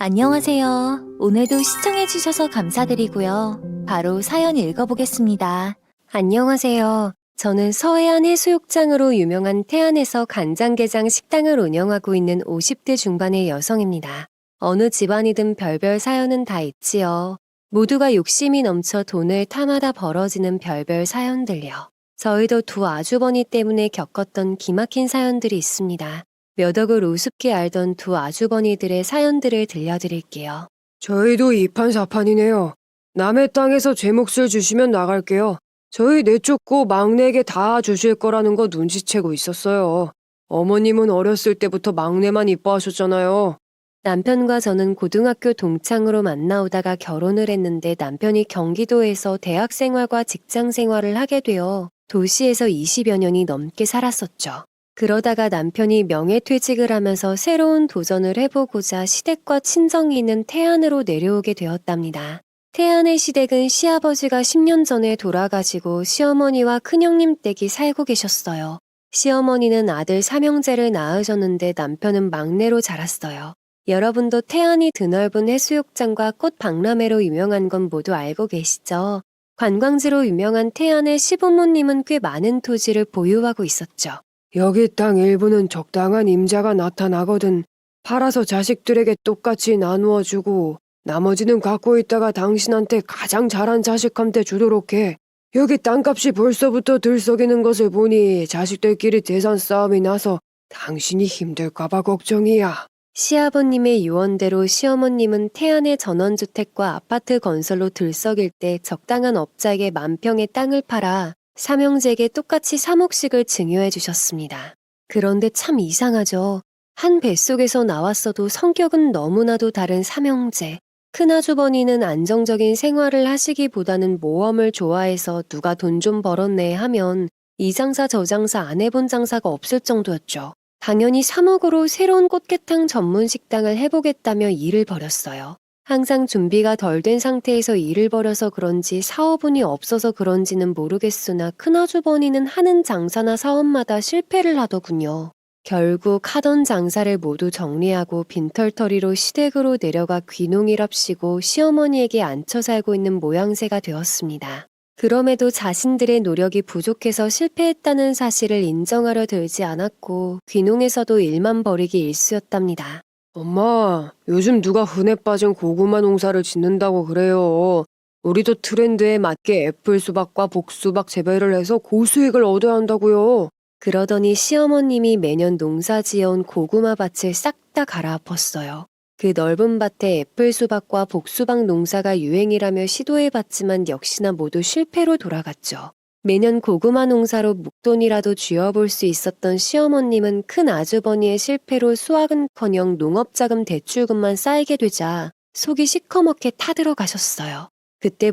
안녕하세요. 오늘도 시청해주셔서 감사드리고요. 바로 사연 읽어보겠습니다. 안녕하세요. 저는 서해안 해수욕장으로 유명한 태안에서 간장게장 식당을 운영하고 있는 50대 중반의 여성입니다. 어느 집안이든 별별 사연은 다 있지요. 모두가 욕심이 넘쳐 돈을 탐하다 벌어지는 별별 사연들요. 저희도 두 아주버니 때문에 겪었던 기막힌 사연들이 있습니다. 몇 억을 우습게 알던 두 아주버니들의 사연들을 들려드릴게요. 저희도 이판사판이네요. 남의 땅에서 제 몫을 주시면 나갈게요. 저희 내쫓고 막내에게 다 주실 거라는 거 눈치채고 있었어요. 어머님은 어렸을 때부터 막내만 이뻐하셨잖아요. 남편과 저는 고등학교 동창으로 만나오다가 결혼을 했는데 남편이 경기도에서 대학 생활과 직장 생활을 하게 되어 도시에서 20여 년이 넘게 살았었죠. 그러다가 남편이 명예퇴직을 하면서 새로운 도전을 해보고자 시댁과 친정이 있는 태안으로 내려오게 되었답니다. 태안의 시댁은 시아버지가 10년 전에 돌아가시고 시어머니와 큰형님 댁이 살고 계셨어요. 시어머니는 아들 삼형제를 낳으셨는데 남편은 막내로 자랐어요. 여러분도 태안이 드넓은 해수욕장과 꽃박람회로 유명한 건 모두 알고 계시죠? 관광지로 유명한 태안의 시부모님은 꽤 많은 토지를 보유하고 있었죠. 여기 땅 일부는 적당한 임자가 나타나거든. 팔아서 자식들에게 똑같이 나누어 주고 나머지는 갖고 있다가 당신한테 가장 잘한 자식한테 주도록 해. 여기 땅값이 벌써부터 들썩이는 것을 보니 자식들끼리 재산 싸움이 나서 당신이 힘들까봐 걱정이야. 시아버님의 유언대로 시어머님은 태안의 전원주택과 아파트 건설로 들썩일 때 적당한 업자에게 만평의 땅을 팔아 삼형제에게 똑같이 3억씩을 증여해 주셨습니다. 그런데 참 이상하죠. 한 뱃속에서 나왔어도 성격은 너무나도 다른 삼형제. 큰아주버니는 안정적인 생활을 하시기보다는 모험을 좋아해서 누가 돈 좀 벌었네 하면 이 장사 저 장사 안 해본 장사가 없을 정도였죠. 당연히 3억으로 새로운 꽃게탕 전문 식당을 해보겠다며 일을 벌였어요. 항상 준비가 덜 된 상태에서 일을 벌여서 그런지 사업운이 없어서 그런지는 모르겠으나 큰아주버니는 하는 장사나 사업마다 실패를 하더군요. 결국 하던 장사를 모두 정리하고 빈털터리로 시댁으로 내려가 귀농이랍시고 시어머니에게 앉혀 살고 있는 모양새가 되었습니다. 그럼에도 자신들의 노력이 부족해서 실패했다는 사실을 인정하려 들지 않았고 귀농에서도 일만 벌이기 일쑤였답니다. 엄마, 요즘 누가 흔해 빠진 고구마 농사를 짓는다고 그래요. 우리도 트렌드에 맞게 애플 수박과 복수박 재배를 해서 고수익을 얻어야 한다고요. 그러더니 시어머님이 매년 농사 지어온 고구마 밭을 싹 다 갈아엎었어요. 그 넓은 밭에 애플 수박과 복수박 농사가 유행이라며 시도해봤지만 역시나 모두 실패로 돌아갔죠. 매년 고구마 농사로 목돈이라도 쥐어볼 수 있었던 시어머님은 큰 아주버니의 실패로 수확은커녕 농업자금 대출금만 쌓이게 되자 속이 시커멓게 타들어가셨어요.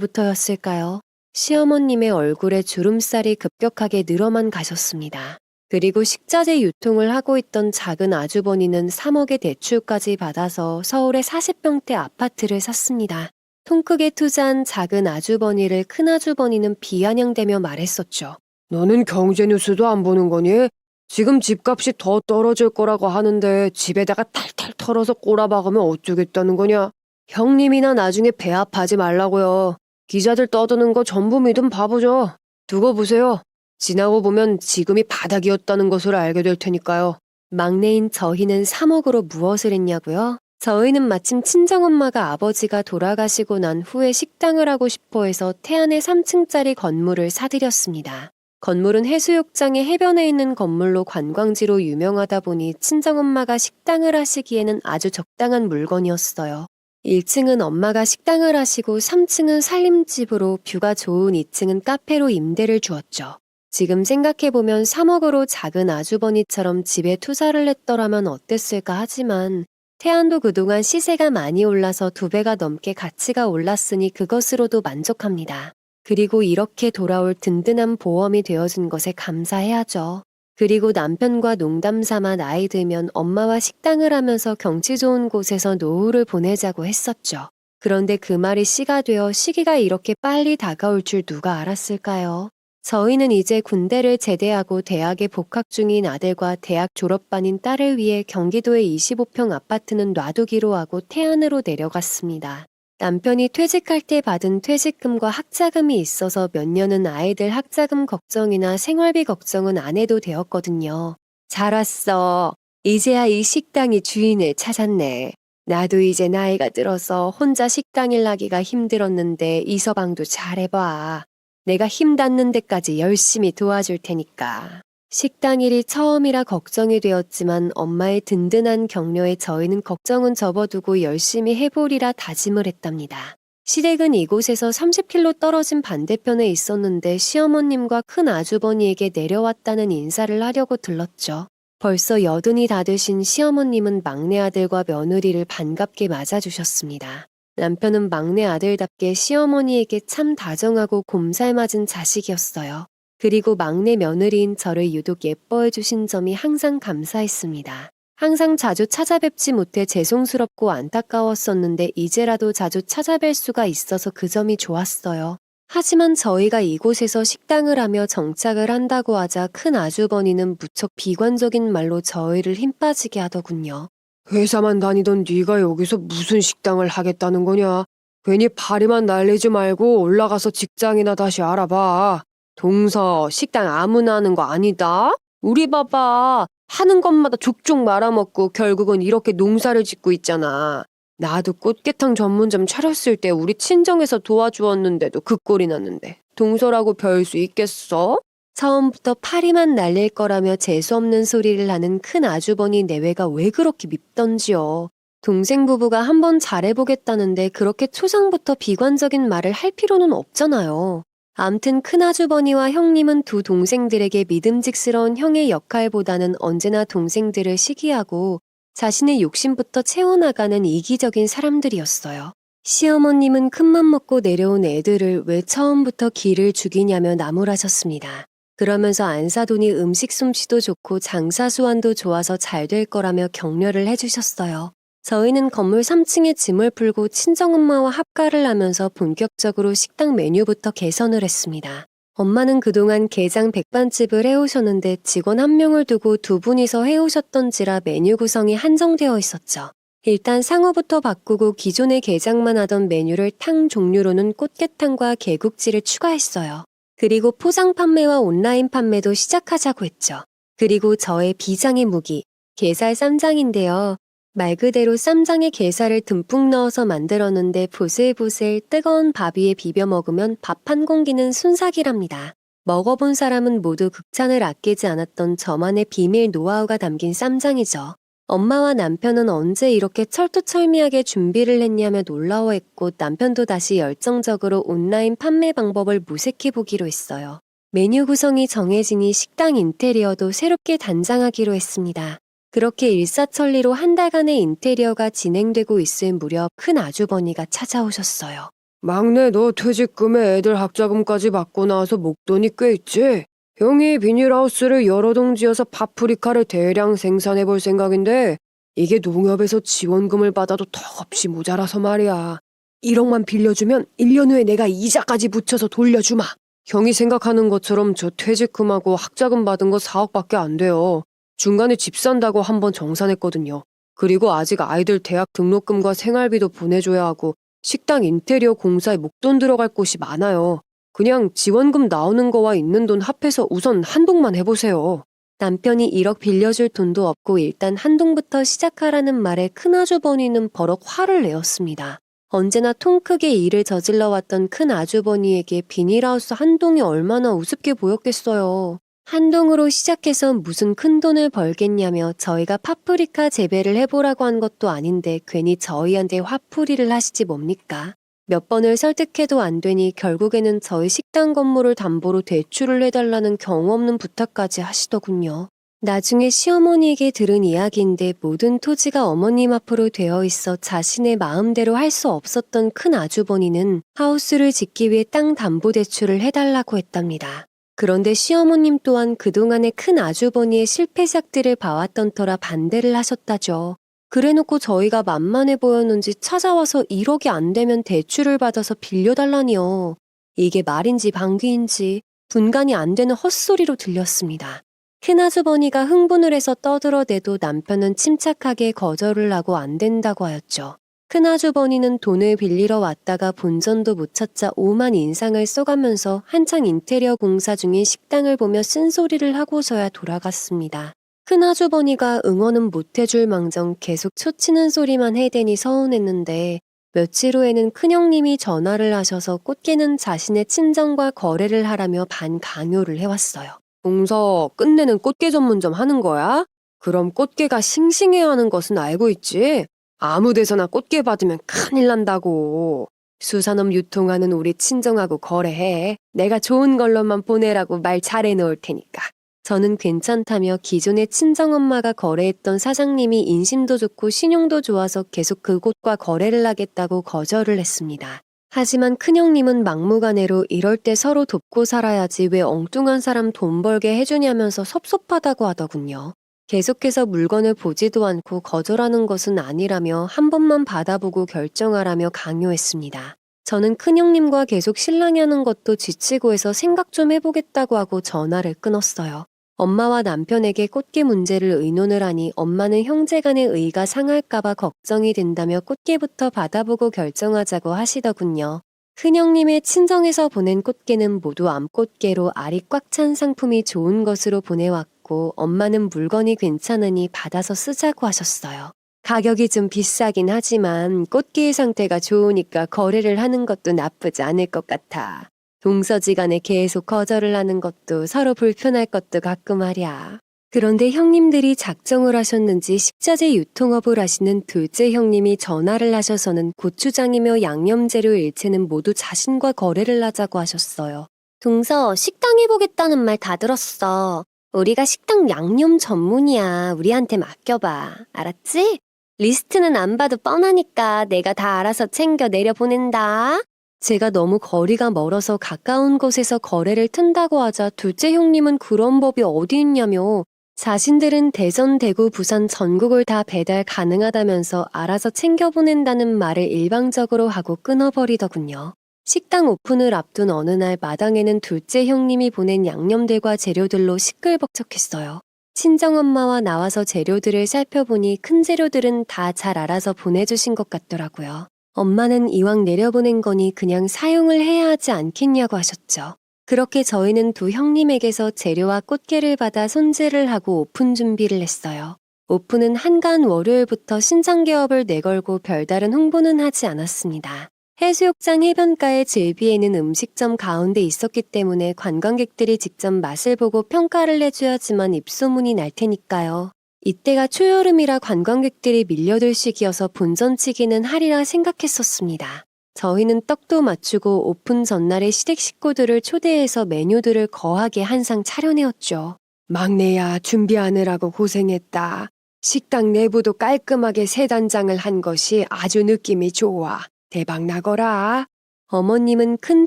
그때부터였을까요? 시어머님의 얼굴에 주름살이 급격하게 늘어만 가셨습니다. 그리고 식자재 유통을 하고 있던 작은 아주버니는 3억의 대출까지 받아서 서울에 40평대 아파트를 샀습니다. 통 크게 투자한 작은 아주버니를 큰 아주버니는 비아냥대며 말했었죠. 너는 경제뉴스도 안 보는 거니? 지금 집값이 더 떨어질 거라고 하는데 집에다가 탈탈 털어서 꼬라박으면 어쩌겠다는 거냐? 형님이나 나중에 배합하지 말라고요. 기자들 떠드는 거 전부 믿음 바보죠. 두고 보세요. 지나고 보면 지금이 바닥이었다는 것을 알게 될 테니까요. 막내인 저희는 3억으로 무엇을 했냐고요? 저희는 마침 친정엄마가 아버지가 돌아가시고 난 후에 식당을 하고 싶어 해서 태안의 3층짜리 건물을 사들였습니다. 건물은 해수욕장의 해변에 있는 건물로 관광지로 유명하다 보니 친정엄마가 식당을 하시기에는 아주 적당한 물건이었어요. 1층은 엄마가 식당을 하시고 3층은 살림집으로 뷰가 좋은 2층은 카페로 임대를 주었죠. 지금 생각해보면 3억으로 작은 아주버니처럼 집에 투자를 했더라면 어땠을까 하지만 태안도 그동안 시세가 많이 올라서 2배가 넘게 가치가 올랐으니 그것으로도 만족합니다. 그리고 이렇게 돌아올 든든한 보험이 되어준 것에 감사해야죠. 그리고 남편과 농담 삼아 나이 들면 엄마와 식당을 하면서 경치 좋은 곳에서 노후를 보내자고 했었죠. 그런데 그 말이 씨가 되어 시기가 이렇게 빨리 다가올 줄 누가 알았을까요? 저희는 이제 군대를 제대하고 대학에 복학 중인 아들과 대학 졸업반인 딸을 위해 경기도의 25평 아파트는 놔두기로 하고 태안으로 내려갔습니다. 남편이 퇴직할 때 받은 퇴직금과 학자금이 있어서 몇 년은 아이들 학자금 걱정이나 생활비 걱정은 안 해도 되었거든요. 잘 왔어. 이제야 이 식당이 주인을 찾았네. 나도 이제 나이가 들어서 혼자 식당 일 하기가 힘들었는데 이 서방도 잘해봐. 내가 힘 닿는 데까지 열심히 도와줄 테니까. 식당 일이 처음이라 걱정이 되었지만 엄마의 든든한 격려에 저희는 걱정은 접어두고 열심히 해보리라 다짐을 했답니다. 시댁은 이곳에서 30km 떨어진 반대편에 있었는데 시어머님과 큰 아주버니에게 내려왔다는 인사를 하려고 들렀죠. 벌써 80이 다 되신 시어머님은 막내 아들과 며느리를 반갑게 맞아주셨습니다. 남편은 막내 아들답게 시어머니에게 참 다정하고 곰살맞은 자식이었어요. 그리고 막내 며느리인 저를 유독 예뻐해 주신 점이 항상 감사했습니다. 항상 자주 찾아뵙지 못해 죄송스럽고 안타까웠었는데 이제라도 자주 찾아뵐 수가 있어서 그 점이 좋았어요. 하지만 저희가 이곳에서 식당을 하며 정착을 한다고 하자 큰 아주버니는 무척 비관적인 말로 저희를 힘 빠지게 하더군요. 회사만 다니던 네가 여기서 무슨 식당을 하겠다는 거냐? 괜히 파리만 날리지 말고 올라가서 직장이나 다시 알아봐. 동서, 식당 아무나 하는 거 아니다? 우리 봐봐. 하는 것마다 족족 말아먹고 결국은 이렇게 농사를 짓고 있잖아. 나도 꽃게탕 전문점 차렸을 때 우리 친정에서 도와주었는데도 그 꼴이 났는데 동서라고 별 수 있겠어? 처음부터 파리만 날릴 거라며 재수없는 소리를 하는 큰 아주버니 내외가 왜 그렇게 밉던지요. 동생 부부가 한번 잘해보겠다는데 그렇게 초장부터 비관적인 말을 할 필요는 없잖아요. 암튼 큰 아주버니와 형님은 두 동생들에게 믿음직스러운 형의 역할보다는 언제나 동생들을 시기하고 자신의 욕심부터 채워나가는 이기적인 사람들이었어요. 시어머님은 큰맘 먹고 내려온 애들을 왜 처음부터 기를 죽이냐며 나무라셨습니다. 그러면서 안사돈이 음식 솜씨도 좋고 장사 수완도 좋아서 잘 될 거라며 격려를 해주셨어요. 저희는 건물 3층에 짐을 풀고 친정엄마와 합가를 하면서 본격적으로 식당 메뉴부터 개선을 했습니다. 엄마는 그동안 게장 백반집을 해오셨는데 직원 한 명을 두고 두 분이서 해오셨던지라 메뉴 구성이 한정되어 있었죠. 일단 상어부터 바꾸고 기존의 게장만 하던 메뉴를 탕 종류로는 꽃게탕과 개국지를 추가했어요. 그리고 포장 판매와 온라인 판매도 시작하자고 했죠. 그리고 저의 비장의 무기, 게살 쌈장인데요. 말 그대로 쌈장에 게살을 듬뿍 넣어서 만들었는데 보슬보슬 뜨거운 밥 위에 비벼 먹으면 밥 한 공기는 순삭이랍니다. 먹어본 사람은 모두 극찬을 아끼지 않았던 저만의 비밀 노하우가 담긴 쌈장이죠. 엄마와 남편은 언제 이렇게 철두철미하게 준비를 했냐며 놀라워했고 남편도 다시 열정적으로 온라인 판매 방법을 모색해 보기로 했어요. 메뉴 구성이 정해지니 식당 인테리어도 새롭게 단장하기로 했습니다. 그렇게 일사천리로 한 달간의 인테리어가 진행되고 있을 무렵 큰 아주버니가 찾아오셨어요. 막내 너 퇴직금에 애들 학자금까지 받고 나와서 목돈이 꽤 있지? 형이 비닐하우스를 여러 동 지어서 파프리카를 대량 생산해 볼 생각인데 이게 농협에서 지원금을 받아도 턱없이 모자라서 말이야. 1억만 빌려주면 1년 후에 내가 이자까지 붙여서 돌려주마. 형이 생각하는 것처럼 저 퇴직금하고 학자금 받은 거 4억밖에 안 돼요. 중간에 집 산다고 한번 정산했거든요. 그리고 아직 아이들 대학 등록금과 생활비도 보내줘야 하고 식당 인테리어 공사에 목돈 들어갈 곳이 많아요. 그냥 지원금 나오는 거와 있는 돈 합해서 우선 한동만 해보세요. 남편이 1억 빌려줄 돈도 없고 일단 한동부터 시작하라는 말에 큰아주버니는 버럭 화를 내었습니다. 언제나 통 크게 일을 저질러왔던 큰아주버니에게 비닐하우스 한동이 얼마나 우습게 보였겠어요. 한동으로 시작해서 무슨 큰돈을 벌겠냐며 저희가 파프리카 재배를 해보라고 한 것도 아닌데 괜히 저희한테 화풀이를 하시지 뭡니까? 몇 번을 설득해도 안 되니 결국에는 저희 식당 건물을 담보로 대출을 해달라는 경우 없는 부탁까지 하시더군요. 나중에 시어머니에게 들은 이야기인데 모든 토지가 어머님 앞으로 되어 있어 자신의 마음대로 할 수 없었던 큰 아주버니는 하우스를 짓기 위해 땅 담보 대출을 해달라고 했답니다. 그런데 시어머님 또한 그동안의 큰 아주버니의 실패작들을 봐왔던 터라 반대를 하셨다죠. 그래놓고 저희가 만만해 보였는지 찾아와서 1억이 안 되면 대출을 받아서 빌려달라니요. 이게 말인지 방귀인지 분간이 안 되는 헛소리로 들렸습니다. 큰아주버니가 흥분을 해서 떠들어대도 남편은 침착하게 거절을 하고 안 된다고 하였죠. 큰아주버니는 돈을 빌리러 왔다가 본전도 못 찾자 오만 인상을 써가면서 한창 인테리어 공사 중인 식당을 보며 쓴소리를 하고서야 돌아갔습니다. 큰아주버니가 응원은 못해줄 망정 계속 초치는 소리만 해대니 서운했는데 며칠 후에는 큰형님이 전화를 하셔서 꽃게는 자신의 친정과 거래를 하라며 반강요를 해왔어요. 동서, 끝내는 꽃게 전문점 하는 거야? 그럼 꽃게가 싱싱해야 하는 것은 알고 있지? 아무 데서나 꽃게 받으면 큰일 난다고. 수산업 유통하는 우리 친정하고 거래해. 내가 좋은 걸로만 보내라고 말 잘해놓을 테니까. 저는 괜찮다며 기존의 친정엄마가 거래했던 사장님이 인심도 좋고 신용도 좋아서 계속 그곳과 거래를 하겠다고 거절을 했습니다. 하지만 큰형님은 막무가내로 이럴 때 서로 돕고 살아야지 왜 엉뚱한 사람 돈 벌게 해주냐면서 섭섭하다고 하더군요. 계속해서 물건을 보지도 않고 거절하는 것은 아니라며 한 번만 받아보고 결정하라며 강요했습니다. 저는 큰형님과 계속 실랑이하는 것도 지치고 해서 생각 좀 해보겠다고 하고 전화를 끊었어요. 엄마와 남편에게 꽃게 문제를 의논을 하니 엄마는 형제 간의 의가 상할까봐 걱정이 된다며 꽃게부터 받아보고 결정하자고 하시더군요. 큰형님의 친정에서 보낸 꽃게는 모두 암꽃게로 알이 꽉 찬 상품이 좋은 것으로 보내왔고 엄마는 물건이 괜찮으니 받아서 쓰자고 하셨어요. 가격이 좀 비싸긴 하지만 꽃게의 상태가 좋으니까 거래를 하는 것도 나쁘지 않을 것 같아. 동서지간에 계속 거절을 하는 것도 서로 불편할 것도 같고 말이야. 그런데 형님들이 작정을 하셨는지 식자재 유통업을 하시는 둘째 형님이 전화를 하셔서는 고추장이며 양념재료 일체는 모두 자신과 거래를 하자고 하셨어요. 동서, 식당 해보겠다는 말 다 들었어. 우리가 식당 양념 전문이야. 우리한테 맡겨봐. 알았지? 리스트는 안 봐도 뻔하니까 내가 다 알아서 챙겨 내려보낸다. 제가 너무 거리가 멀어서 가까운 곳에서 거래를 튼다고 하자 둘째 형님은 그런 법이 어디 있냐며 자신들은 대전, 대구, 부산 전국을 다 배달 가능하다면서 알아서 챙겨보낸다는 말을 일방적으로 하고 끊어버리더군요. 식당 오픈을 앞둔 어느 날 마당에는 둘째 형님이 보낸 양념들과 재료들로 시끌벅적했어요. 친정엄마와 나와서 재료들을 살펴보니 큰 재료들은 다 잘 알아서 보내주신 것 같더라고요. 엄마는 이왕 내려보낸 거니 그냥 사용을 해야 하지 않겠냐고 하셨죠. 그렇게 저희는 두 형님에게서 재료와 꽃게를 받아 손질을 하고 오픈 준비를 했어요. 오픈은 한가한 월요일부터 신상개업을 내걸고 별다른 홍보는 하지 않았습니다. 해수욕장 해변가의 즐비에는 음식점 가운데 있었기 때문에 관광객들이 직접 맛을 보고 평가를 해줘야지만 입소문이 날 테니까요. 이때가 초여름이라 관광객들이 밀려들 시기여서 본전치기는 하리라 생각했었습니다. 저희는 떡도 맞추고 오픈 전날에 시댁 식구들을 초대해서 메뉴들을 거하게 한 상 차려내었죠. 막내야, 준비하느라고 고생했다. 식당 내부도 깔끔하게 새 단장을 한 것이 아주 느낌이 좋아. 대박 나거라. 어머님은 큰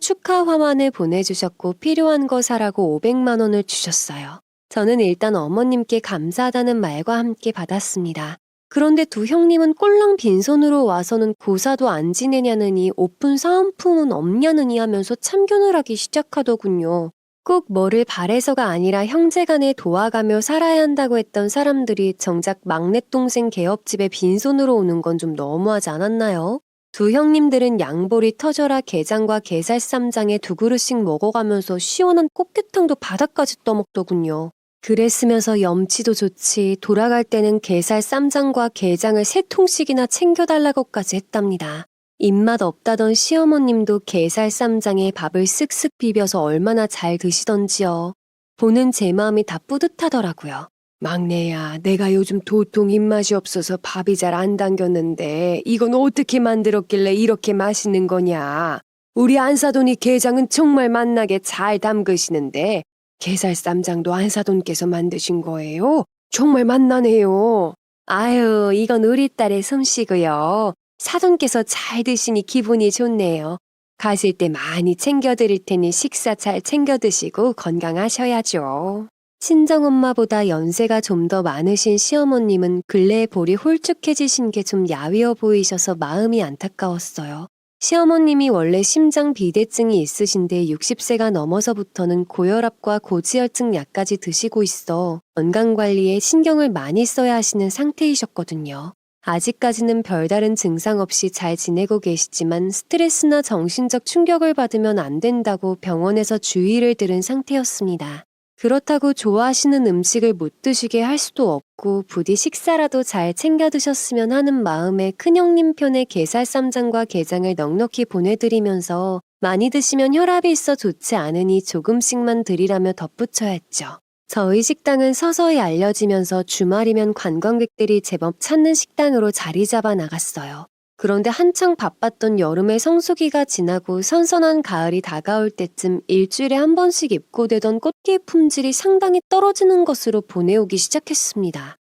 축하 화환을 보내주셨고 필요한 거 사라고 500만 원을 주셨어요. 저는 일단 어머님께 감사하다는 말과 함께 받았습니다. 그런데 두 형님은 꼴랑 빈손으로 와서는 고사도 안 지내냐느니 오픈 사은품은 없냐느니 하면서 참견을 하기 시작하더군요. 꼭 뭐를 바래서가 아니라 형제간에 도와가며 살아야 한다고 했던 사람들이 정작 막내 동생 개업집에 빈손으로 오는 건 좀 너무하지 않았나요? 두 형님들은 양볼이 터져라 게장과 게살쌈장에 두 그릇씩 먹어가면서 시원한 꽃게탕도 바닥까지 떠먹더군요. 그랬으면서 염치도 좋지 돌아갈 때는 게살 쌈장과 게장을 3통씩이나 챙겨달라고까지 했답니다. 입맛 없다던 시어머님도 게살 쌈장에 밥을 쓱쓱 비벼서 얼마나 잘 드시던지요. 보는 제 마음이 다 뿌듯하더라고요. 막내야, 내가 요즘 도통 입맛이 없어서 밥이 잘 안 당겼는데 이건 어떻게 만들었길래 이렇게 맛있는 거냐. 우리 안사돈이 게장은 정말 맛나게 잘 담그시는데 게살 쌈장도 안사돈께서 만드신 거예요? 정말 맛나네요. 아유, 이건 우리 딸의 솜씨고요. 사돈께서 잘 드시니 기분이 좋네요. 가실 때 많이 챙겨드릴 테니 식사 잘 챙겨 드시고 건강하셔야죠. 친정엄마보다 연세가 좀 더 많으신 시어머님은 근래에 볼이 홀쭉해지신 게 좀 야위어 보이셔서 마음이 안타까웠어요. 시어머님이 원래 심장 비대증이 있으신데 60세가 넘어서부터는 고혈압과 고지혈증 약까지 드시고 있어 건강관리에 신경을 많이 써야 하시는 상태이셨거든요. 아직까지는 별다른 증상 없이 잘 지내고 계시지만 스트레스나 정신적 충격을 받으면 안 된다고 병원에서 주의를 들은 상태였습니다. 그렇다고 좋아하시는 음식을 못 드시게 할 수도 없고 부디 식사라도 잘 챙겨 드셨으면 하는 마음에 큰형님 편에 게살쌈장과 게장을 넉넉히 보내드리면서 많이 드시면 혈압이 있어 좋지 않으니 조금씩만 드리라며 덧붙여야 했죠. 저희 식당은 서서히 알려지면서 주말이면 관광객들이 제법 찾는 식당으로 자리 잡아 나갔어요. 그런데 한창 바빴던 여름의 성수기가 지나고 선선한 가을이 다가올 때쯤 일주일에 한 번씩 입고되던 꽃게 품질이 상당히 떨어지는 것으로 보내오기 시작했습니다.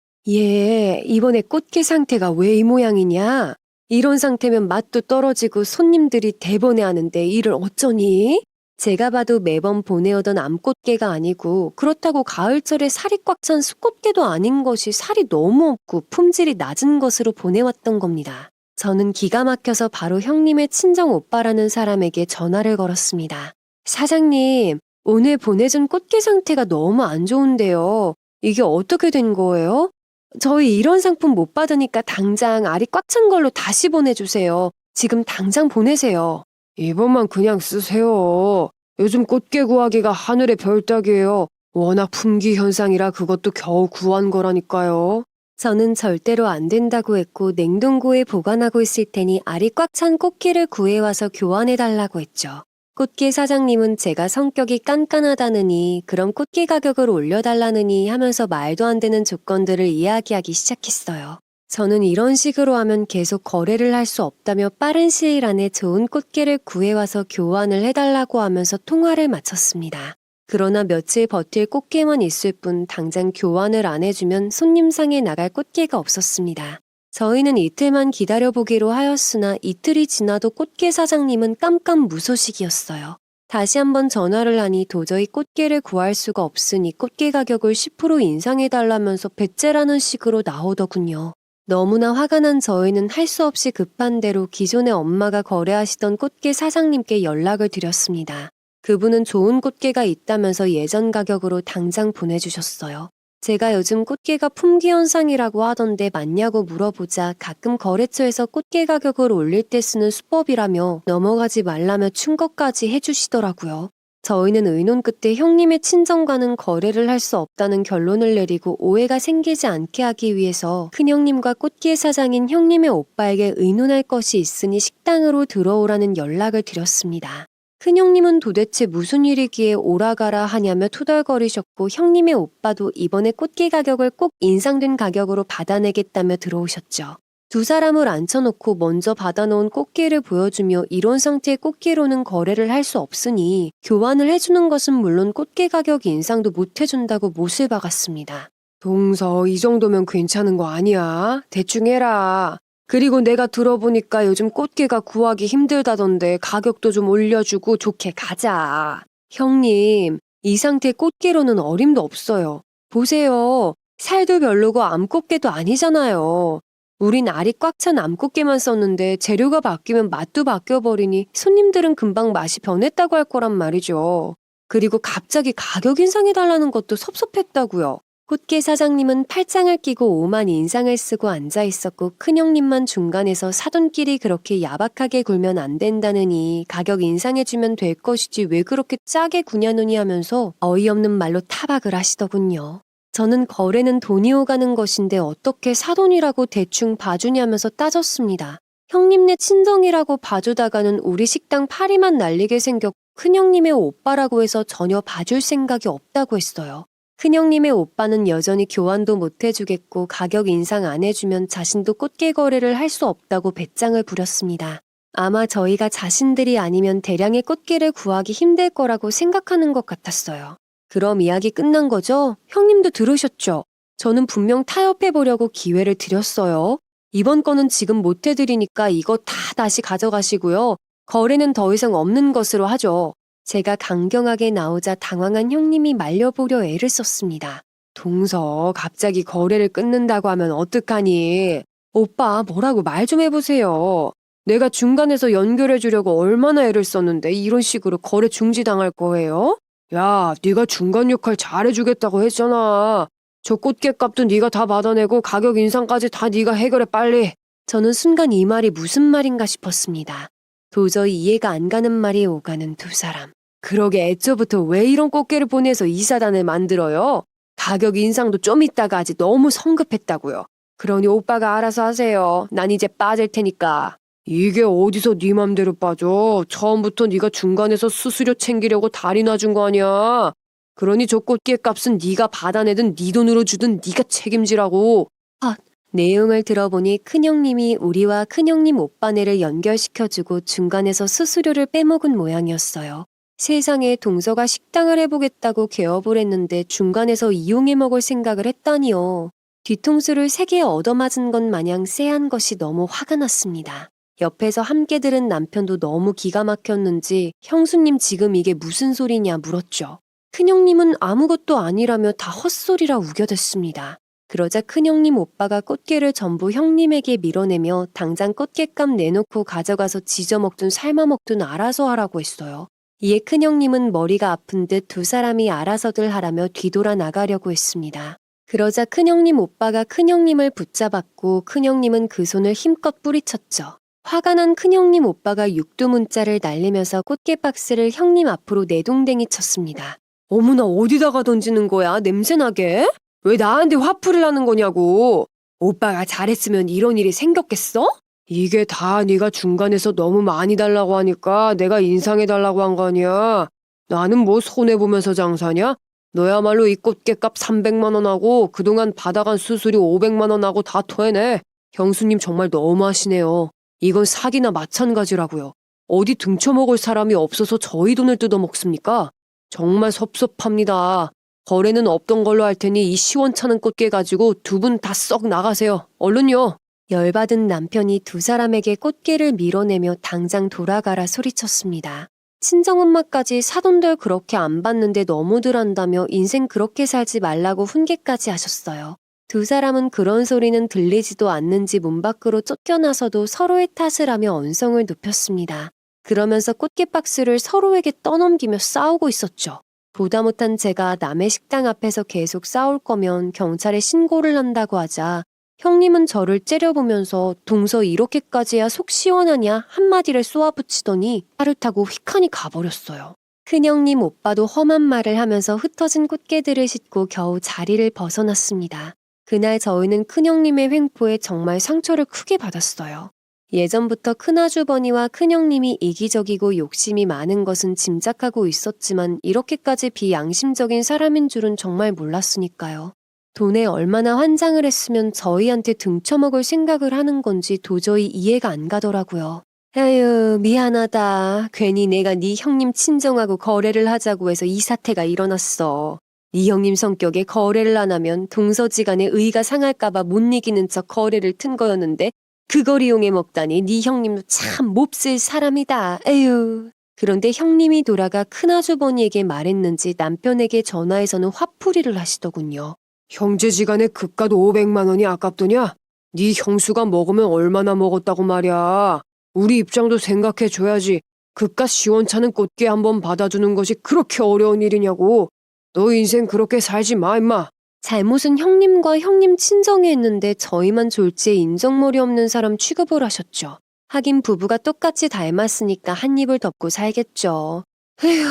이번에 꽃게 상태가 왜 이 모양이냐? 이런 상태면 맛도 떨어지고 손님들이 대번해하는데 이를 어쩌니? 제가 봐도 매번 보내오던 암꽃게가 아니고 그렇다고 가을철에 살이 꽉 찬 수꽃게도 아닌 것이 살이 너무 없고 품질이 낮은 것으로 보내왔던 겁니다. 저는 기가 막혀서 바로 형님의 친정 오빠라는 사람에게 전화를 걸었습니다. 사장님, 오늘 보내준 꽃게 상태가 너무 안 좋은데요. 이게 어떻게 된 거예요? 저희 이런 상품 못 받으니까 당장 알이 꽉 찬 걸로 다시 보내주세요. 지금 당장 보내세요. 이번만 그냥 쓰세요. 요즘 꽃게 구하기가 하늘의 별따기예요. 워낙 품귀 현상이라 그것도 겨우 구한 거라니까요. 저는 절대로 안 된다고 했고 냉동고에 보관하고 있을 테니 알이 꽉 찬 꽃게를 구해와서 교환해달라고 했죠. 꽃게 사장님은 제가 성격이 깐깐하다느니 그럼 꽃게 가격을 올려달라느니 하면서 말도 안 되는 조건들을 이야기하기 시작했어요. 저는 이런 식으로 하면 계속 거래를 할 수 없다며 빠른 시일 안에 좋은 꽃게를 구해와서 교환을 해달라고 하면서 통화를 마쳤습니다. 그러나 며칠 버틸 꽃게만 있을 뿐 당장 교환을 안 해주면 손님상에 나갈 꽃게가 없었습니다. 저희는 이틀만 기다려보기로 하였으나 이틀이 지나도 꽃게 사장님은 깜깜무소식이었어요. 다시 한번 전화를 하니 도저히 꽃게를 구할 수가 없으니 꽃게 가격을 10% 인상해달라면서 배째라는 식으로 나오더군요. 너무나 화가 난 저희는 할 수 없이 급한 대로 기존에 엄마가 거래하시던 꽃게 사장님께 연락을 드렸습니다. 그분은 좋은 꽃게가 있다면서 예전 가격으로 당장 보내주셨어요. 제가 요즘 꽃게가 품귀 현상이라고 하던데 맞냐고 물어보자 가끔 거래처에서 꽃게 가격을 올릴 때 쓰는 수법이라며 넘어가지 말라며 충고까지 해주시더라고요. 저희는 의논 끝에 형님의 친정과는 거래를 할 수 없다는 결론을 내리고 오해가 생기지 않게 하기 위해서 큰형님과 꽃게 사장인 형님의 오빠에게 의논할 것이 있으니 식당으로 들어오라는 연락을 드렸습니다. 큰형님은 도대체 무슨 일이기에 오라가라 하냐며 투덜거리셨고 형님의 오빠도 이번에 꽃게 가격을 꼭 인상된 가격으로 받아내겠다며 들어오셨죠. 두 사람을 앉혀놓고 먼저 받아놓은 꽃게를 보여주며 이런 상태의 꽃게로는 거래를 할 수 없으니 교환을 해주는 것은 물론 꽃게 가격 인상도 못 해준다고 못을 박았습니다. 동서, 이 정도면 괜찮은 거 아니야? 대충 해라. 그리고 내가 들어보니까 요즘 꽃게가 구하기 힘들다던데 가격도 좀 올려주고 좋게 가자. 형님, 이 상태 꽃게로는 어림도 없어요. 보세요. 살도 별로고 암꽃게도 아니잖아요. 우린 알이 꽉 찬 암꽃게만 썼는데 재료가 바뀌면 맛도 바뀌어버리니 손님들은 금방 맛이 변했다고 할 거란 말이죠. 그리고 갑자기 가격 인상해달라는 것도 섭섭했다고요. 꽃게 사장님은 팔짱을 끼고 오만 인상을 쓰고 앉아 있었고 큰형님만 중간에서 사돈끼리 그렇게 야박하게 굴면 안 된다느니 가격 인상해주면 될 것이지 왜 그렇게 짜게 구냐느니 하면서 어이없는 말로 타박을 하시더군요. 저는 거래는 돈이 오가는 것인데 어떻게 사돈이라고 대충 봐주냐면서 따졌습니다. 형님네 친정이라고 봐주다가는 우리 식당 파리만 날리게 생겼고 큰형님의 오빠라고 해서 전혀 봐줄 생각이 없다고 했어요. 큰형님의 오빠는 여전히 교환도 못 해주겠고 가격 인상 안 해주면 자신도 꽃게 거래를 할 수 없다고 배짱을 부렸습니다. 아마 저희가 자신들이 아니면 대량의 꽃게를 구하기 힘들 거라고 생각하는 것 같았어요. 그럼 이야기 끝난 거죠? 형님도 들으셨죠? 저는 분명 타협해보려고 기회를 드렸어요. 이번 거는 지금 못 해드리니까 이거 다 다시 가져가시고요. 거래는 더 이상 없는 것으로 하죠. 제가 강경하게 나오자 당황한 형님이 말려보려 애를 썼습니다. 동서, 갑자기 거래를 끊는다고 하면 어떡하니? 오빠, 뭐라고 말 좀 해보세요. 내가 중간에서 연결해 주려고 얼마나 애를 썼는데 이런 식으로 거래 중지당할 거예요? 야, 네가 중간 역할 잘해주겠다고 했잖아. 저 꽃게값도 네가 다 받아내고 가격 인상까지 다 네가 해결해 빨리. 저는 순간 이 말이 무슨 말인가 싶었습니다. 도저히 이해가 안 가는 말이 오가는 두 사람. 그러게 애초부터 왜 이런 꽃게를 보내서 이 사단을 만들어요? 가격 인상도 좀 이따가 하지 너무 성급했다고요. 그러니 오빠가 알아서 하세요. 난 이제 빠질 테니까. 이게 어디서 네 맘대로 빠져. 처음부터 네가 중간에서 수수료 챙기려고 다리 놔준 거 아니야. 그러니 저 꽃게 값은 네가 받아내든 네 돈으로 주든 네가 책임지라고. 내용을 들어보니 큰형님이 우리와 큰형님 오빠네를 연결시켜주고 중간에서 수수료를 빼먹은 모양이었어요. 세상에 동서가 식당을 해보겠다고 개업을 했는데 중간에서 이용해 먹을 생각을 했다니요. 뒤통수를 3개 얻어맞은 것 마냥 쎄한 것이 너무 화가 났습니다. 옆에서 함께 들은 남편도 너무 기가 막혔는지 형수님 지금 이게 무슨 소리냐 물었죠. 큰형님은 아무것도 아니라며 다 헛소리라 우겨댔습니다. 그러자 큰형님 오빠가 꽃게를 전부 형님에게 밀어내며 당장 꽃게값 내놓고 가져가서 지져먹든 삶아먹든 알아서 하라고 했어요. 이에 큰형님은 머리가 아픈 듯 두 사람이 알아서들 하라며 뒤돌아 나가려고 했습니다. 그러자 큰형님 오빠가 큰형님을 붙잡았고 큰형님은 그 손을 힘껏 뿌리쳤죠. 화가 난 큰형님 오빠가 육두문자를 날리면서 꽃게 박스를 형님 앞으로 내동댕이 쳤습니다. 어머나 어디다가 던지는 거야? 냄새나게? 왜 나한테 화풀이를 하는 거냐고. 오빠가 잘했으면 이런 일이 생겼겠어? 이게 다 네가 중간에서 너무 많이 달라고 하니까 내가 인상해달라고 한 거 아니야. 나는 뭐 손해보면서 장사냐? 너야말로 이 꽃게값 300만 원 하고 그동안 받아간 수수료 500만 원 하고 다 토해내. 형수님 정말 너무하시네요. 이건 사기나 마찬가지라고요. 어디 등쳐먹을 사람이 없어서 저희 돈을 뜯어먹습니까? 정말 섭섭합니다. 거래는 없던 걸로 할 테니 이 시원찮은 꽃게 가지고 두 분 다 썩 나가세요. 얼른요. 열받은 남편이 두 사람에게 꽃게를 밀어내며 당장 돌아가라 소리쳤습니다. 친정엄마까지 사돈들 그렇게 안 받는데 너무들 한다며 인생 그렇게 살지 말라고 훈계까지 하셨어요. 두 사람은 그런 소리는 들리지도 않는지 문 밖으로 쫓겨나서도 서로의 탓을 하며 언성을 높였습니다. 그러면서 꽃게 박스를 서로에게 떠넘기며 싸우고 있었죠. 보다 못한 제가 남의 식당 앞에서 계속 싸울 거면 경찰에 신고를 한다고 하자 형님은 저를 째려보면서 동서 이렇게까지야 속 시원하냐 한마디를 쏘아붙이더니 차를 타고 휙하니 가버렸어요. 큰형님 오빠도 험한 말을 하면서 흩어진 꽃게들을 싣고 겨우 자리를 벗어났습니다. 그날 저희는 큰형님의 횡포에 정말 상처를 크게 받았어요. 예전부터 큰아주버니와 큰형님이 이기적이고 욕심이 많은 것은 짐작하고 있었지만 이렇게까지 비양심적인 사람인 줄은 정말 몰랐으니까요. 돈에 얼마나 환장을 했으면 저희한테 등쳐먹을 생각을 하는 건지 도저히 이해가 안 가더라고요. 에휴, 미안하다. 괜히 내가 네 형님 친정하고 거래를 하자고 해서 이 사태가 일어났어. 네 형님 성격에 거래를 안 하면 동서지간에 의가 상할까봐 못 이기는 척 거래를 튼 거였는데 그걸 이용해 먹다니 네 형님도 참 몹쓸 사람이다. 에휴. 그런데 형님이 돌아가 큰아주버니에게 말했는지 남편에게 전화해서는 화풀이를 하시더군요. 형제지간에 그깟 500만 원이 아깝더냐? 네 형수가 먹으면 얼마나 먹었다고 말이야. 우리 입장도 생각해줘야지. 그깟 시원찮은 꽃게 한번 받아주는 것이 그렇게 어려운 일이냐고. 너 인생 그렇게 살지 마 임마. 잘못은 형님과 형님 친정에 했는데 저희만 졸지에 인정머리 없는 사람 취급을 하셨죠. 하긴 부부가 똑같이 닮았으니까 한 입을 덮고 살겠죠. 에휴,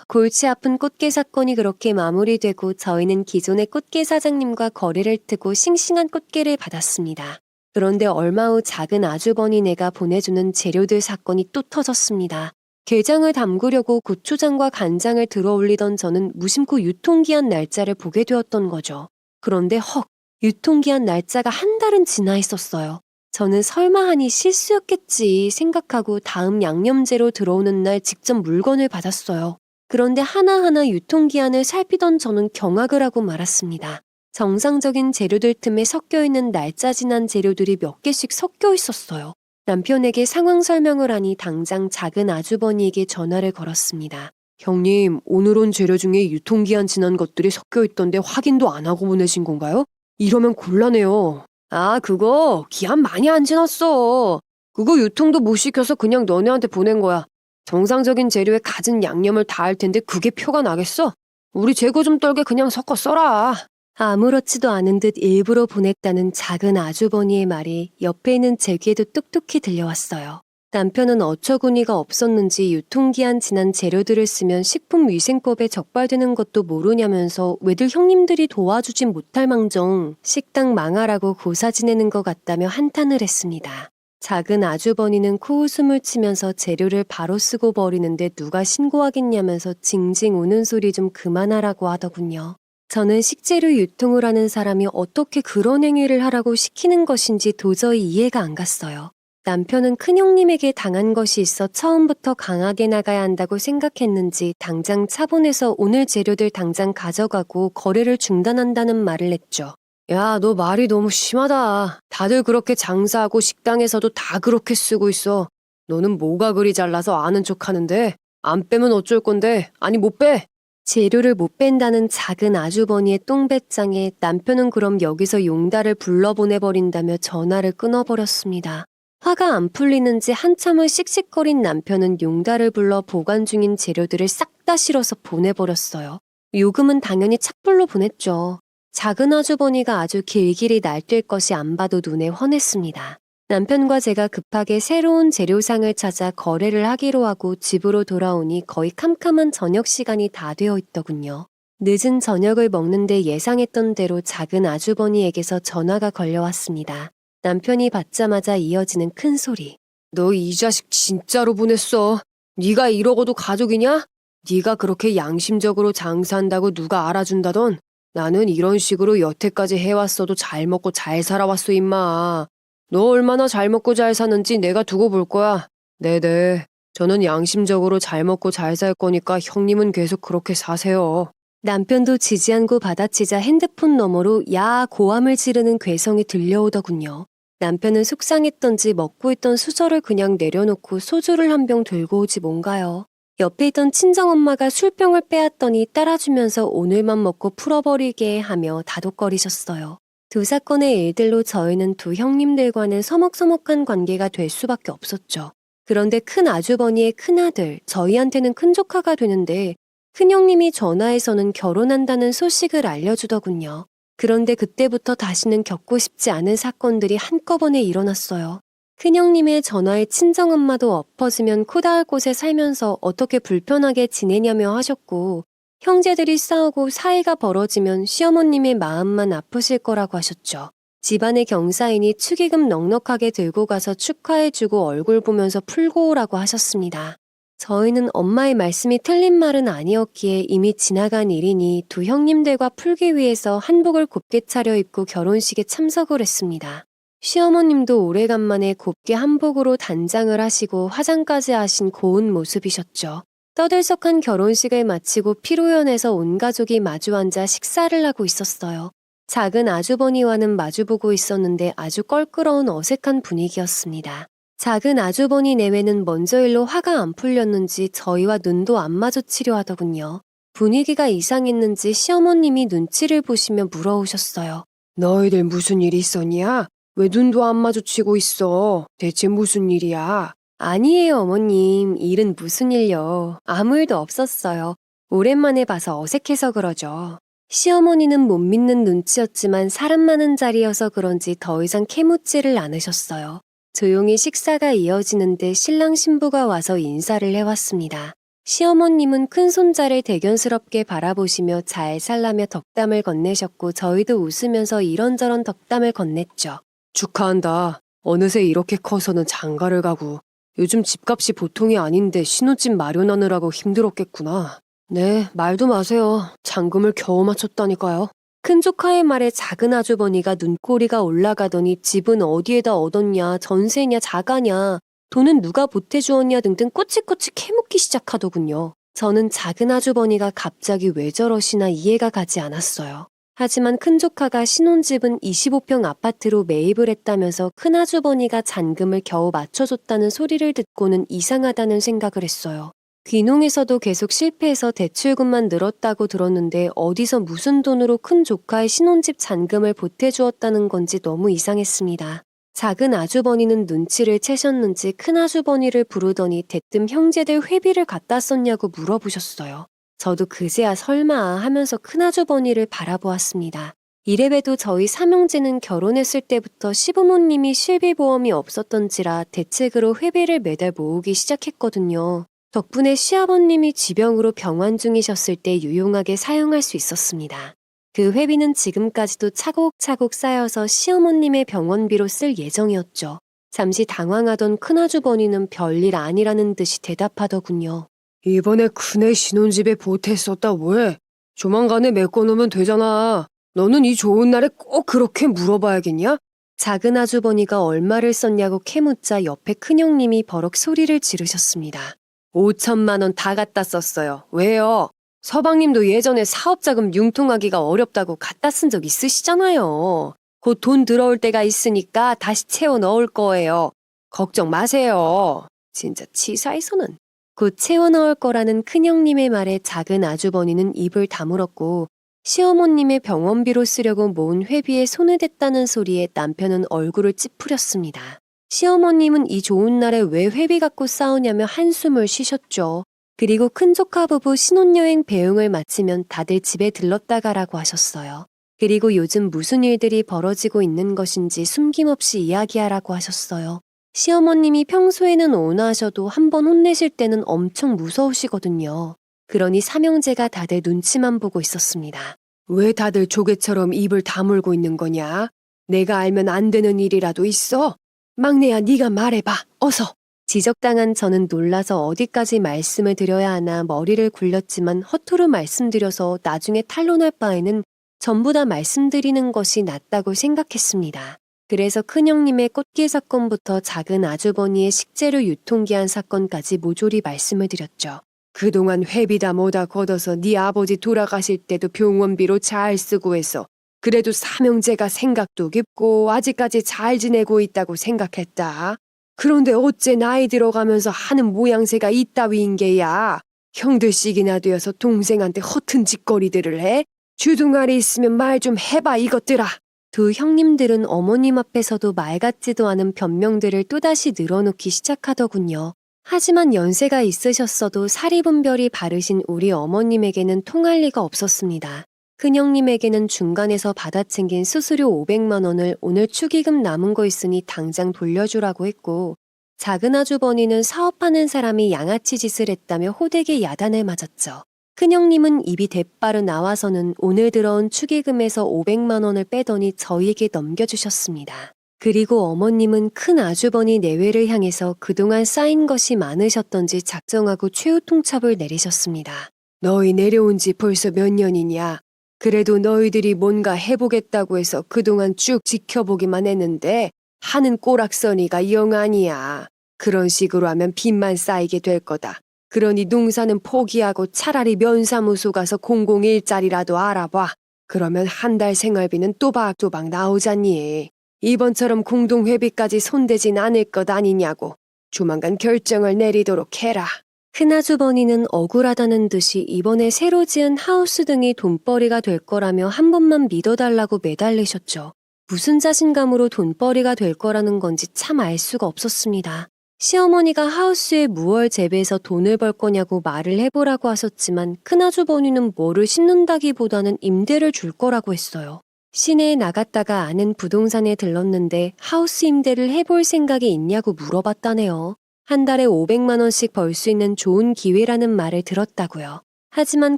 골치 아픈 꽃게 사건이 그렇게 마무리되고 저희는 기존의 꽃게 사장님과 거래를 트고 싱싱한 꽃게를 받았습니다. 그런데 얼마 후 작은 아주버니네가 보내주는 재료들 사건이 또 터졌습니다. 게장을 담그려고 고추장과 간장을 들어올리던 저는 무심코 유통기한 날짜를 보게 되었던 거죠. 그런데 헉, 유통기한 날짜가 한 달은 지나 있었어요. 저는 설마 하니 실수였겠지 생각하고 다음 양념재로 들어오는 날 직접 물건을 받았어요. 그런데 하나하나 유통기한을 살피던 저는 경악을 하고 말았습니다. 정상적인 재료들 틈에 섞여있는 날짜 지난 재료들이 몇 개씩 섞여 있었어요. 남편에게 상황 설명을 하니 당장 작은 아주버니에게 전화를 걸었습니다. 형님, 오늘 온 재료 중에 유통기한 지난 것들이 섞여 있던데 확인도 안 하고 보내신 건가요? 이러면 곤란해요. 아, 그거 기한 많이 안 지났어. 그거 유통도 못 시켜서 그냥 너네한테 보낸 거야. 정상적인 재료에 갖은 양념을 다 할 텐데 그게 표가 나겠어? 우리 재고 좀 떨게 그냥 섞어 써라. 아무렇지도 않은 듯 일부러 보냈다는 작은 아주버니의 말이 옆에 있는 제 귀에도 똑똑히 들려왔어요. 남편은 어처구니가 없었는지 유통기한 지난 재료들을 쓰면 식품위생법에 적발되는 것도 모르냐면서 왜들 형님들이 도와주진 못할 망정 식당 망하라고 고사 지내는 것 같다며 한탄을 했습니다. 작은 아주버니는 코웃음을 치면서 재료를 바로 쓰고 버리는데 누가 신고하겠냐면서 징징 우는 소리 좀 그만하라고 하더군요. 저는 식재료 유통을 하는 사람이 어떻게 그런 행위를 하라고 시키는 것인지 도저히 이해가 안 갔어요. 남편은 큰형님에게 당한 것이 있어 처음부터 강하게 나가야 한다고 생각했는지 당장 차분해서 오늘 재료들 당장 가져가고 거래를 중단한다는 말을 했죠. 야, 너 말이 너무 심하다. 다들 그렇게 장사하고 식당에서도 다 그렇게 쓰고 있어. 너는 뭐가 그리 잘나서 아는 척 하는데 안 빼면 어쩔 건데. 아니 못 빼. 재료를 못 뺀다는 작은 아주버니의 똥배짱에 남편은 그럼 여기서 용달을 불러보내버린다며 전화를 끊어버렸습니다. 화가 안 풀리는지 한참을 씩씩거린 남편은 용달을 불러 보관 중인 재료들을 싹 다 실어서 보내버렸어요. 요금은 당연히 착불로 보냈죠. 작은 아주버니가 아주 길길이 날뛸 것이 안 봐도 눈에 훤했습니다. 남편과 제가 급하게 새로운 재료상을 찾아 거래를 하기로 하고 집으로 돌아오니 거의 캄캄한 저녁 시간이 다 되어 있더군요. 늦은 저녁을 먹는데 예상했던 대로 작은 아주버니에게서 전화가 걸려왔습니다. 남편이 받자마자 이어지는 큰 소리. 너 이 자식 진짜로 보냈어. 네가 이러고도 가족이냐? 네가 그렇게 양심적으로 장사한다고 누가 알아준다던? 나는 이런 식으로 여태까지 해왔어도 잘 먹고 잘 살아왔어 임마. 너 얼마나 잘 먹고 잘 사는지 내가 두고 볼 거야. 네네. 저는 양심적으로 잘 먹고 잘 살 거니까 형님은 계속 그렇게 사세요. 남편도 지지 않고 받아치자 핸드폰 너머로 야 고함을 지르는 괴성이 들려오더군요. 남편은 속상했던지 먹고 있던 수저를 그냥 내려놓고 소주를 한 병 들고 오지 뭔가요. 옆에 있던 친정엄마가 술병을 빼앗더니 따라주면서 오늘만 먹고 풀어버리게 하며 다독거리셨어요. 두 사건의 일들로 저희는 두 형님들과는 서먹서먹한 관계가 될 수밖에 없었죠. 그런데 큰 아주버니의 큰아들, 저희한테는 큰 조카가 되는데 큰형님이 전화해서는 결혼한다는 소식을 알려주더군요. 그런데 그때부터 다시는 겪고 싶지 않은 사건들이 한꺼번에 일어났어요. 큰형님의 전화에 친정엄마도 엎어지면 코 닿을 곳에 살면서 어떻게 불편하게 지내냐며 하셨고 형제들이 싸우고 사이가 벌어지면 시어머님의 마음만 아프실 거라고 하셨죠. 집안의 경사이니 축의금 넉넉하게 들고 가서 축하해주고 얼굴 보면서 풀고 오라고 하셨습니다. 저희는 엄마의 말씀이 틀린 말은 아니었기에 이미 지나간 일이니 두 형님들과 풀기 위해서 한복을 곱게 차려입고 결혼식에 참석을 했습니다. 시어머님도 오래간만에 곱게 한복으로 단장을 하시고 화장까지 하신 고운 모습이셨죠. 떠들썩한 결혼식을 마치고 피로연해서 온 가족이 마주 앉아 식사를 하고 있었어요. 작은 아주버니와는 마주보고 있었는데 아주 껄끄러운 어색한 분위기였습니다. 작은 아주버니 내외는 먼저 일로 화가 안 풀렸는지 저희와 눈도 안 마주치려 하더군요. 분위기가 이상했는지 시어머님이 눈치를 보시며 물어오셨어요. 너희들 무슨 일 있었냐? 왜 눈도 안 마주치고 있어? 대체 무슨 일이야? 아니에요, 어머님. 일은 무슨 일요. 아무 일도 없었어요. 오랜만에 봐서 어색해서 그러죠. 시어머니는 못 믿는 눈치였지만 사람 많은 자리여서 그런지 더 이상 캐묻지를 않으셨어요. 조용히 식사가 이어지는데 신랑 신부가 와서 인사를 해왔습니다. 시어머님은 큰손자를 대견스럽게 바라보시며 잘 살라며 덕담을 건네셨고 저희도 웃으면서 이런저런 덕담을 건넸죠. 축하한다. 어느새 이렇게 커서는 장가를 가고 요즘 집값이 보통이 아닌데 신혼집 마련하느라고 힘들었겠구나. 네, 말도 마세요. 잔금을 겨우 맞췄다니까요. 큰 조카의 말에 작은 아주버니가 눈꼬리가 올라가더니 집은 어디에다 얻었냐, 전세냐, 자가냐, 돈은 누가 보태주었냐 등등 꼬치꼬치 캐묻기 시작하더군요. 저는 작은 아주버니가 갑자기 왜 저러시나 이해가 가지 않았어요. 하지만 큰 조카가 신혼집은 25평 아파트로 매입을 했다면서 큰 아주버니가 잔금을 겨우 맞춰줬다는 소리를 듣고는 이상하다는 생각을 했어요. 귀농에서도 계속 실패해서 대출금만 늘었다고 들었는데 어디서 무슨 돈으로 큰 조카의 신혼집 잔금을 보태주었다는 건지 너무 이상했습니다. 작은 아주버니는 눈치를 채셨는지 큰 아주버니를 부르더니 대뜸 형제들 회비를 갖다 썼냐고 물어보셨어요. 저도 그제야 설마 하면서 큰 아주버니를 바라보았습니다. 이래봬도 저희 삼형제는 결혼했을 때부터 시부모님이 실비보험이 없었던지라 대책으로 회비를 매달 모으기 시작했거든요. 덕분에 시아버님이 지병으로 병환 중이셨을 때 유용하게 사용할 수 있었습니다. 그 회비는 지금까지도 차곡차곡 쌓여서 시어머님의 병원비로 쓸 예정이었죠. 잠시 당황하던 큰아주버니는 별일 아니라는 듯이 대답하더군요. 이번에 큰애 신혼집에 보탰었다 왜? 조만간에 메꿔놓으면 되잖아. 너는 이 좋은 날에 꼭 그렇게 물어봐야겠냐? 작은 아주버니가 얼마를 썼냐고 캐묻자 옆에 큰형님이 버럭 소리를 지르셨습니다. 5천만 원 다 갖다 썼어요. 왜요? 서방님도 예전에 사업자금 융통하기가 어렵다고 갖다 쓴 적 있으시잖아요. 곧 돈 들어올 때가 있으니까 다시 채워 넣을 거예요. 걱정 마세요. 진짜 치사해서는. 곧 채워 넣을 거라는 큰형님의 말에 작은 아주버니는 입을 다물었고 시어머님의 병원비로 쓰려고 모은 회비에 손을 댔다는 소리에 남편은 얼굴을 찌푸렸습니다. 시어머님은 이 좋은 날에 왜 회비 갖고 싸우냐며 한숨을 쉬셨죠. 그리고 큰조카 부부 신혼여행 배웅을 마치면 다들 집에 들렀다 가라고 하셨어요. 그리고 요즘 무슨 일들이 벌어지고 있는 것인지 숨김없이 이야기하라고 하셨어요. 시어머님이 평소에는 온화하셔도 한번 혼내실 때는 엄청 무서우시거든요. 그러니 삼형제가 다들 눈치만 보고 있었습니다. 왜 다들 조개처럼 입을 다물고 있는 거냐? 내가 알면 안 되는 일이라도 있어? 막내야 네가 말해봐. 어서. 지적당한 저는 놀라서 어디까지 말씀을 드려야 하나 머리를 굴렸지만 허투루 말씀드려서 나중에 탄론할 바에는 전부 다 말씀드리는 것이 낫다고 생각했습니다. 그래서 큰형님의 꽃길 사건부터 작은 아주버니의 식재료 유통기한 사건까지 모조리 말씀을 드렸죠. 그동안 회비다 뭐다 걷어서 네 아버지 돌아가실 때도 병원비로 잘 쓰고 해서 그래도 삼형제가 생각도 깊고 아직까지 잘 지내고 있다고 생각했다. 그런데 어째 나이 들어가면서 하는 모양새가 이따위인 게야. 형들씩이나 되어서 동생한테 허튼 짓거리들을 해? 주둥아리 있으면 말 좀 해봐 이것들아. 두 형님들은 어머님 앞에서도 말 같지도 않은 변명들을 또다시 늘어놓기 시작하더군요. 하지만 연세가 있으셨어도 사리분별이 바르신 우리 어머님에게는 통할 리가 없었습니다. 큰형님에게는 중간에서 받아챙긴 수수료 500만 원을 오늘 축의금 남은 거 있으니 당장 돌려주라고 했고 작은 아주버니는 사업하는 사람이 양아치 짓을 했다며 호되게 야단을 맞았죠. 큰형님은 입이 대빠르 나와서는 오늘 들어온 축의금에서 500만 원을 빼더니 저희에게 넘겨주셨습니다. 그리고 어머님은 큰 아주버니 내외를 향해서 그동안 쌓인 것이 많으셨던지 작정하고 최후 통첩을 내리셨습니다. 너희 내려온 지 벌써 몇 년이냐? 그래도 너희들이 뭔가 해보겠다고 해서 그동안 쭉 지켜보기만 했는데 하는 꼬락서니가 영 아니야. 그런 식으로 하면 빚만 쌓이게 될 거다. 그러니 농사는 포기하고 차라리 면사무소 가서 공공일자리라도 알아봐. 그러면 한 달 생활비는 또박또박 나오잖니. 이번처럼 공동회비까지 손대진 않을 것 아니냐고. 조만간 결정을 내리도록 해라. 큰아주버니는 억울하다는 듯이 이번에 새로 지은 하우스 등이 돈벌이가 될 거라며 한 번만 믿어달라고 매달리셨죠. 무슨 자신감으로 돈벌이가 될 거라는 건지 참 알 수가 없었습니다. 시어머니가 하우스에 무얼 재배해서 돈을 벌 거냐고 말을 해보라고 하셨지만 큰아주버니는 뭐를 심는다기보다는 임대를 줄 거라고 했어요. 시내에 나갔다가 아는 부동산에 들렀는데 하우스 임대를 해볼 생각이 있냐고 물어봤다네요. 한 달에 500만 원씩 벌 수 있는 좋은 기회라는 말을 들었다고요. 하지만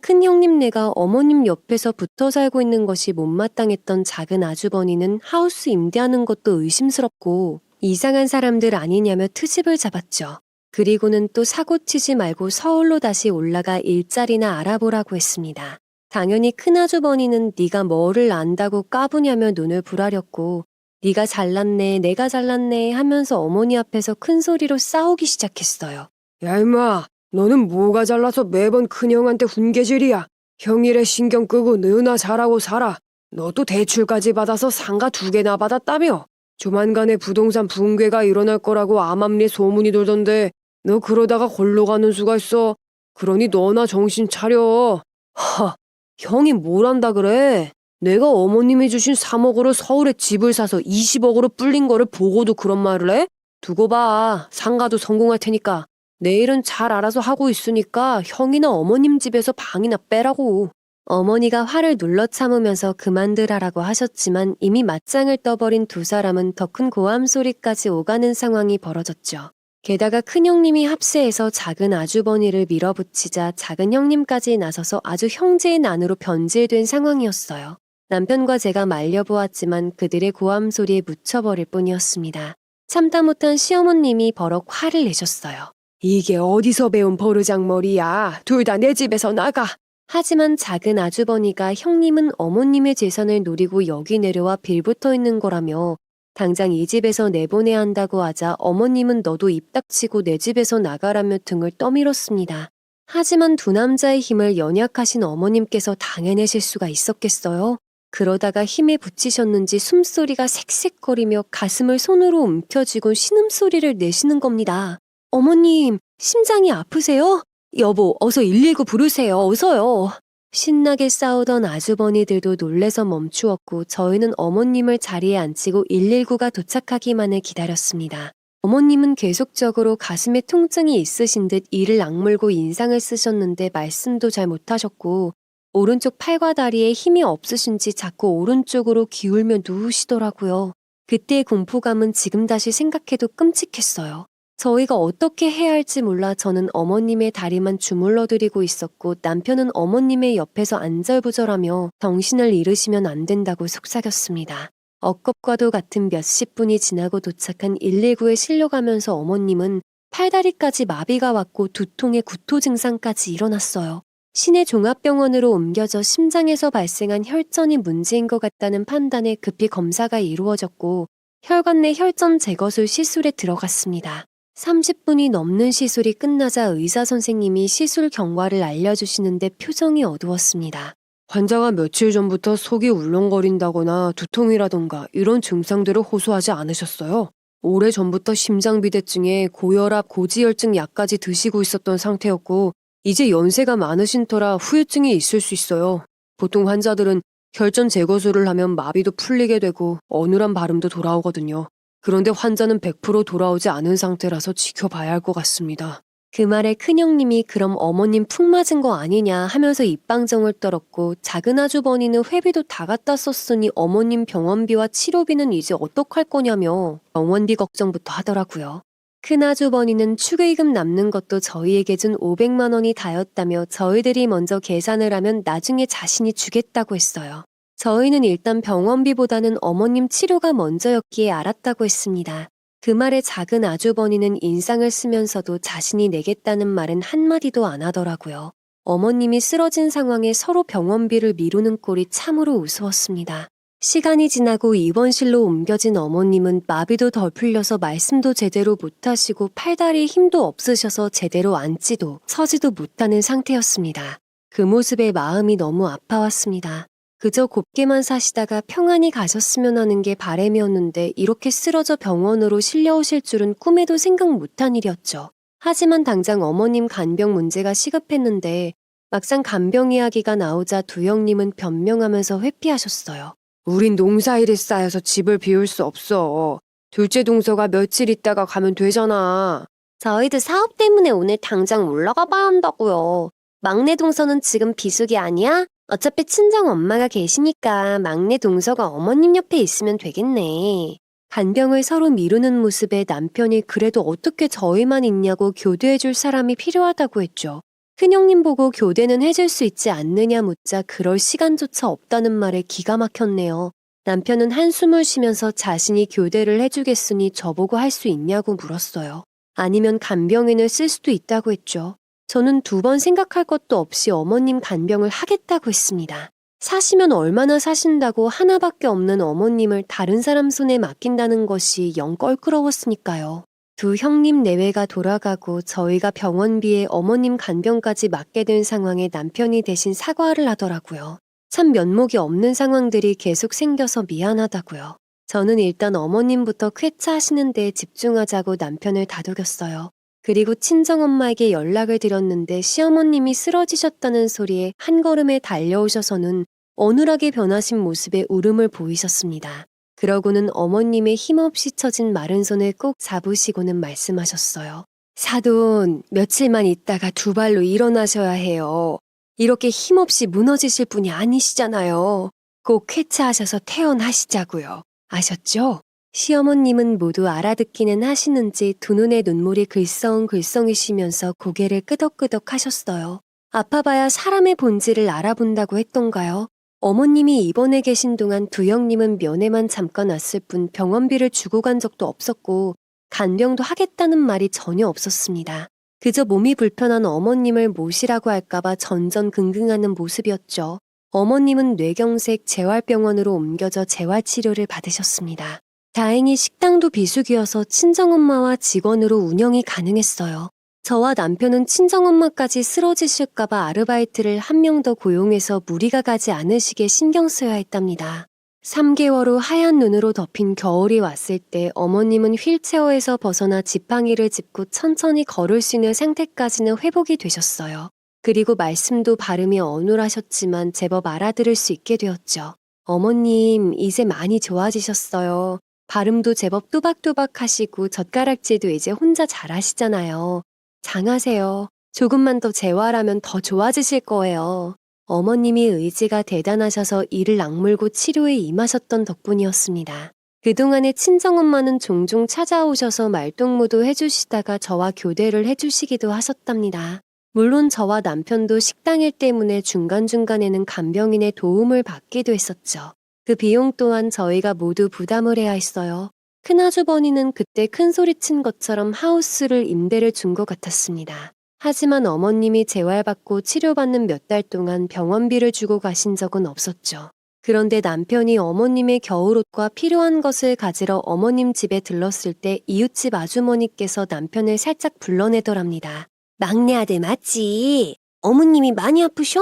큰 형님네가 어머님 옆에서 붙어 살고 있는 것이 못마땅했던 작은 아주버니는 하우스 임대하는 것도 의심스럽고 이상한 사람들 아니냐며 트집을 잡았죠. 그리고는 또 사고치지 말고 서울로 다시 올라가 일자리나 알아보라고 했습니다. 당연히 큰아주버니는 네가 뭐를 안다고 까부냐며 눈을 부라렸고 네가 잘났네 내가 잘났네 하면서 어머니 앞에서 큰 소리로 싸우기 시작했어요. 야 임마, 너는 뭐가 잘나서 매번 큰형한테 훈계질이야. 형일에 신경 끄고 너나 잘하고 살아. 너도 대출까지 받아서 상가 2개나 받았다며. 조만간에 부동산 붕괴가 일어날 거라고 암암리에 소문이 돌던데 너 그러다가 홀로 가는 수가 있어. 그러니 너나 정신 차려. 하, 형이 뭘 한다 그래? 내가 어머님이 주신 3억으로 서울에 집을 사서 20억으로 불린 거를 보고도 그런 말을 해? 두고 봐. 상가도 성공할 테니까. 내일은 잘 알아서 하고 있으니까 형이나 어머님 집에서 방이나 빼라고. 어머니가 화를 눌러 참으면서 그만두라라고 하셨지만 이미 맞짱을 떠버린 두 사람은 더 큰 고함 소리까지 오가는 상황이 벌어졌죠. 게다가 큰형님이 합세해서 작은 아주버니를 밀어붙이자 작은 형님까지 나서서 아주 형제의 난으로 변질된 상황이었어요. 남편과 제가 말려보았지만 그들의 고함 소리에 묻혀버릴 뿐이었습니다. 참다 못한 시어머님이 버럭 화를 내셨어요. 이게 어디서 배운 버르장머리야. 둘 다 내 집에서 나가. 하지만 작은 아주버니가 형님은 어머님의 재산을 노리고 여기 내려와 빌붙어 있는 거라며 당장 이 집에서 내보내야 한다고 하자 어머님은 너도 입 닥치고 내 집에서 나가라며 등을 떠밀었습니다. 하지만 두 남자의 힘을 연약하신 어머님께서 당해내실 수가 있었겠어요? 그러다가 힘에 부치셨는지 숨소리가 색색거리며 가슴을 손으로 움켜쥐고 신음소리를 내시는 겁니다. 어머님, 심장이 아프세요? 여보, 어서 119 부르세요. 어서요. 신나게 싸우던 아주버니들도 놀래서 멈추었고 저희는 어머님을 자리에 앉히고 119가 도착하기만을 기다렸습니다. 어머님은 계속적으로 가슴에 통증이 있으신 듯 이를 악물고 인상을 쓰셨는데 말씀도 잘 못하셨고 오른쪽 팔과 다리에 힘이 없으신지 자꾸 오른쪽으로 기울며 누우시더라고요. 그때의 공포감은 지금 다시 생각해도 끔찍했어요. 저희가 어떻게 해야 할지 몰라 저는 어머님의 다리만 주물러 드리고 있었고 남편은 어머님의 옆에서 안절부절하며 정신을 잃으시면 안 된다고 속삭였습니다. 억겁과도 같은 몇십 분이 지나고 도착한 119에 실려가면서 어머님은 팔다리까지 마비가 왔고 두통에 구토 증상까지 일어났어요. 시내 종합병원으로 옮겨져 심장에서 발생한 혈전이 문제인 것 같다는 판단에 급히 검사가 이루어졌고 혈관 내 혈전 제거술 시술에 들어갔습니다. 30분이 넘는 시술이 끝나자 의사 선생님이 시술 경과를 알려주시는데 표정이 어두웠습니다. 환자가 며칠 전부터 속이 울렁거린다거나 두통이라던가 이런 증상들을 호소하지 않으셨어요? 오래전부터 심장비대증에 고혈압, 고지혈증 약까지 드시고 있었던 상태였고 이제 연세가 많으신 터라 후유증이 있을 수 있어요. 보통 환자들은 혈전 제거술을 하면 마비도 풀리게 되고 어눌한 발음도 돌아오거든요. 그런데 환자는 100% 돌아오지 않은 상태라서 지켜봐야 할 것 같습니다. 그 말에 큰형님이 그럼 어머님 푹 맞은 거 아니냐 하면서 입방정을 떨었고 작은 아주버니는 회비도 다 갖다 썼으니 어머님 병원비와 치료비는 이제 어떡할 거냐며 병원비 걱정부터 하더라고요. 큰 아주버니는 축의금 남는 것도 저희에게 준 500만 원이 다였다며 저희들이 먼저 계산을 하면 나중에 자신이 주겠다고 했어요. 저희는 일단 병원비보다는 어머님 치료가 먼저였기에 알았다고 했습니다. 그 말에 작은 아주버니는 인상을 쓰면서도 자신이 내겠다는 말은 한마디도 안 하더라고요. 어머님이 쓰러진 상황에 서로 병원비를 미루는 꼴이 참으로 우스웠습니다. 시간이 지나고 입원실로 옮겨진 어머님은 마비도 덜 풀려서 말씀도 제대로 못하시고 팔다리에 힘도 없으셔서 제대로 앉지도 서지도 못하는 상태였습니다. 그 모습에 마음이 너무 아파왔습니다. 그저 곱게만 사시다가 평안히 가셨으면 하는 게 바람이었는데 이렇게 쓰러져 병원으로 실려오실 줄은 꿈에도 생각 못한 일이었죠. 하지만 당장 어머님 간병 문제가 시급했는데 막상 간병 이야기가 나오자 두 형님은 변명하면서 회피하셨어요. 우린 농사일이 쌓여서 집을 비울 수 없어. 둘째 동서가 며칠 있다가 가면 되잖아. 저희도 사업 때문에 오늘 당장 올라가 봐야 한다고요. 막내 동서는 지금 비수기 아니야? 어차피 친정 엄마가 계시니까 막내 동서가 어머님 옆에 있으면 되겠네. 간병을 서로 미루는 모습에 남편이 그래도 어떻게 저희만 있냐고 교대해줄 사람이 필요하다고 했죠. 큰형님 보고 교대는 해줄 수 있지 않느냐 묻자 그럴 시간조차 없다는 말에 기가 막혔네요. 남편은 한숨을 쉬면서 자신이 교대를 해주겠으니 저보고 할 수 있냐고 물었어요. 아니면 간병인을 쓸 수도 있다고 했죠. 저는 두 번 생각할 것도 없이 어머님 간병을 하겠다고 했습니다. 사시면 얼마나 사신다고 하나밖에 없는 어머님을 다른 사람 손에 맡긴다는 것이 영 껄끄러웠으니까요. 두 형님 내외가 돌아가고 저희가 병원비에 어머님 간병까지 맡게 된 상황에 남편이 대신 사과를 하더라고요. 참 면목이 없는 상황들이 계속 생겨서 미안하다고요. 저는 일단 어머님부터 쾌차하시는 데에 집중하자고 남편을 다독였어요. 그리고 친정엄마에게 연락을 드렸는데 시어머님이 쓰러지셨다는 소리에 한 걸음에 달려오셔서는 어눌하게 변하신 모습에 울음을 보이셨습니다. 그러고는 어머님의 힘없이 처진 마른 손을 꼭 잡으시고는 말씀하셨어요. 사돈, 며칠만 있다가 두 발로 일어나셔야 해요. 이렇게 힘없이 무너지실 분이 아니시잖아요. 꼭 쾌차하셔서 퇴원하시자고요. 아셨죠? 시어머님은 모두 알아듣기는 하시는지 두 눈에 눈물이 글썽글썽이시면서 고개를 끄덕끄덕 하셨어요. 아파봐야 사람의 본질을 알아본다고 했던가요? 어머님이 입원해 계신 동안 두 형님은 면회만 잠깐 왔을 뿐 병원비를 주고 간 적도 없었고 간병도 하겠다는 말이 전혀 없었습니다. 그저 몸이 불편한 어머님을 모시라고 할까봐 전전긍긍하는 모습이었죠. 어머님은 뇌경색 재활병원으로 옮겨져 재활치료를 받으셨습니다. 다행히 식당도 비수기여서 친정엄마와 직원으로 운영이 가능했어요. 저와 남편은 친정엄마까지 쓰러지실까봐 아르바이트를 한 명 더 고용해서 무리가 가지 않으시게 신경 써야 했답니다. 3개월 후 하얀 눈으로 덮인 겨울이 왔을 때 어머님은 휠체어에서 벗어나 지팡이를 짚고 천천히 걸을 수 있는 상태까지는 회복이 되셨어요. 그리고 말씀도 발음이 어눌하셨지만 제법 알아들을 수 있게 되었죠. 어머님, 이제 많이 좋아지셨어요. 발음도 제법 또박또박 하시고 젓가락질도 이제 혼자 잘하시잖아요. 장하세요. 조금만 더 재활하면 더 좋아지실 거예요. 어머님이 의지가 대단하셔서 이를 악물고 치료에 임하셨던 덕분이었습니다. 그동안에 친정엄마는 종종 찾아오셔서 말동무도 해주시다가 저와 교대를 해주시기도 하셨답니다. 물론 저와 남편도 식당 일 때문에 중간중간에는 간병인의 도움을 받기도 했었죠. 그 비용 또한 저희가 모두 부담을 해야 했어요. 큰아주버니는 그때 큰 소리친 것처럼 하우스를 임대를 준 것 같았습니다. 하지만 어머님이 재활받고 치료받는 몇 달 동안 병원비를 주고 가신 적은 없었죠. 그런데 남편이 어머님의 겨울옷과 필요한 것을 가지러 어머님 집에 들렀을 때 이웃집 아주머니께서 남편을 살짝 불러내더랍니다. 막내 아들 맞지? 어머님이 많이 아프셔?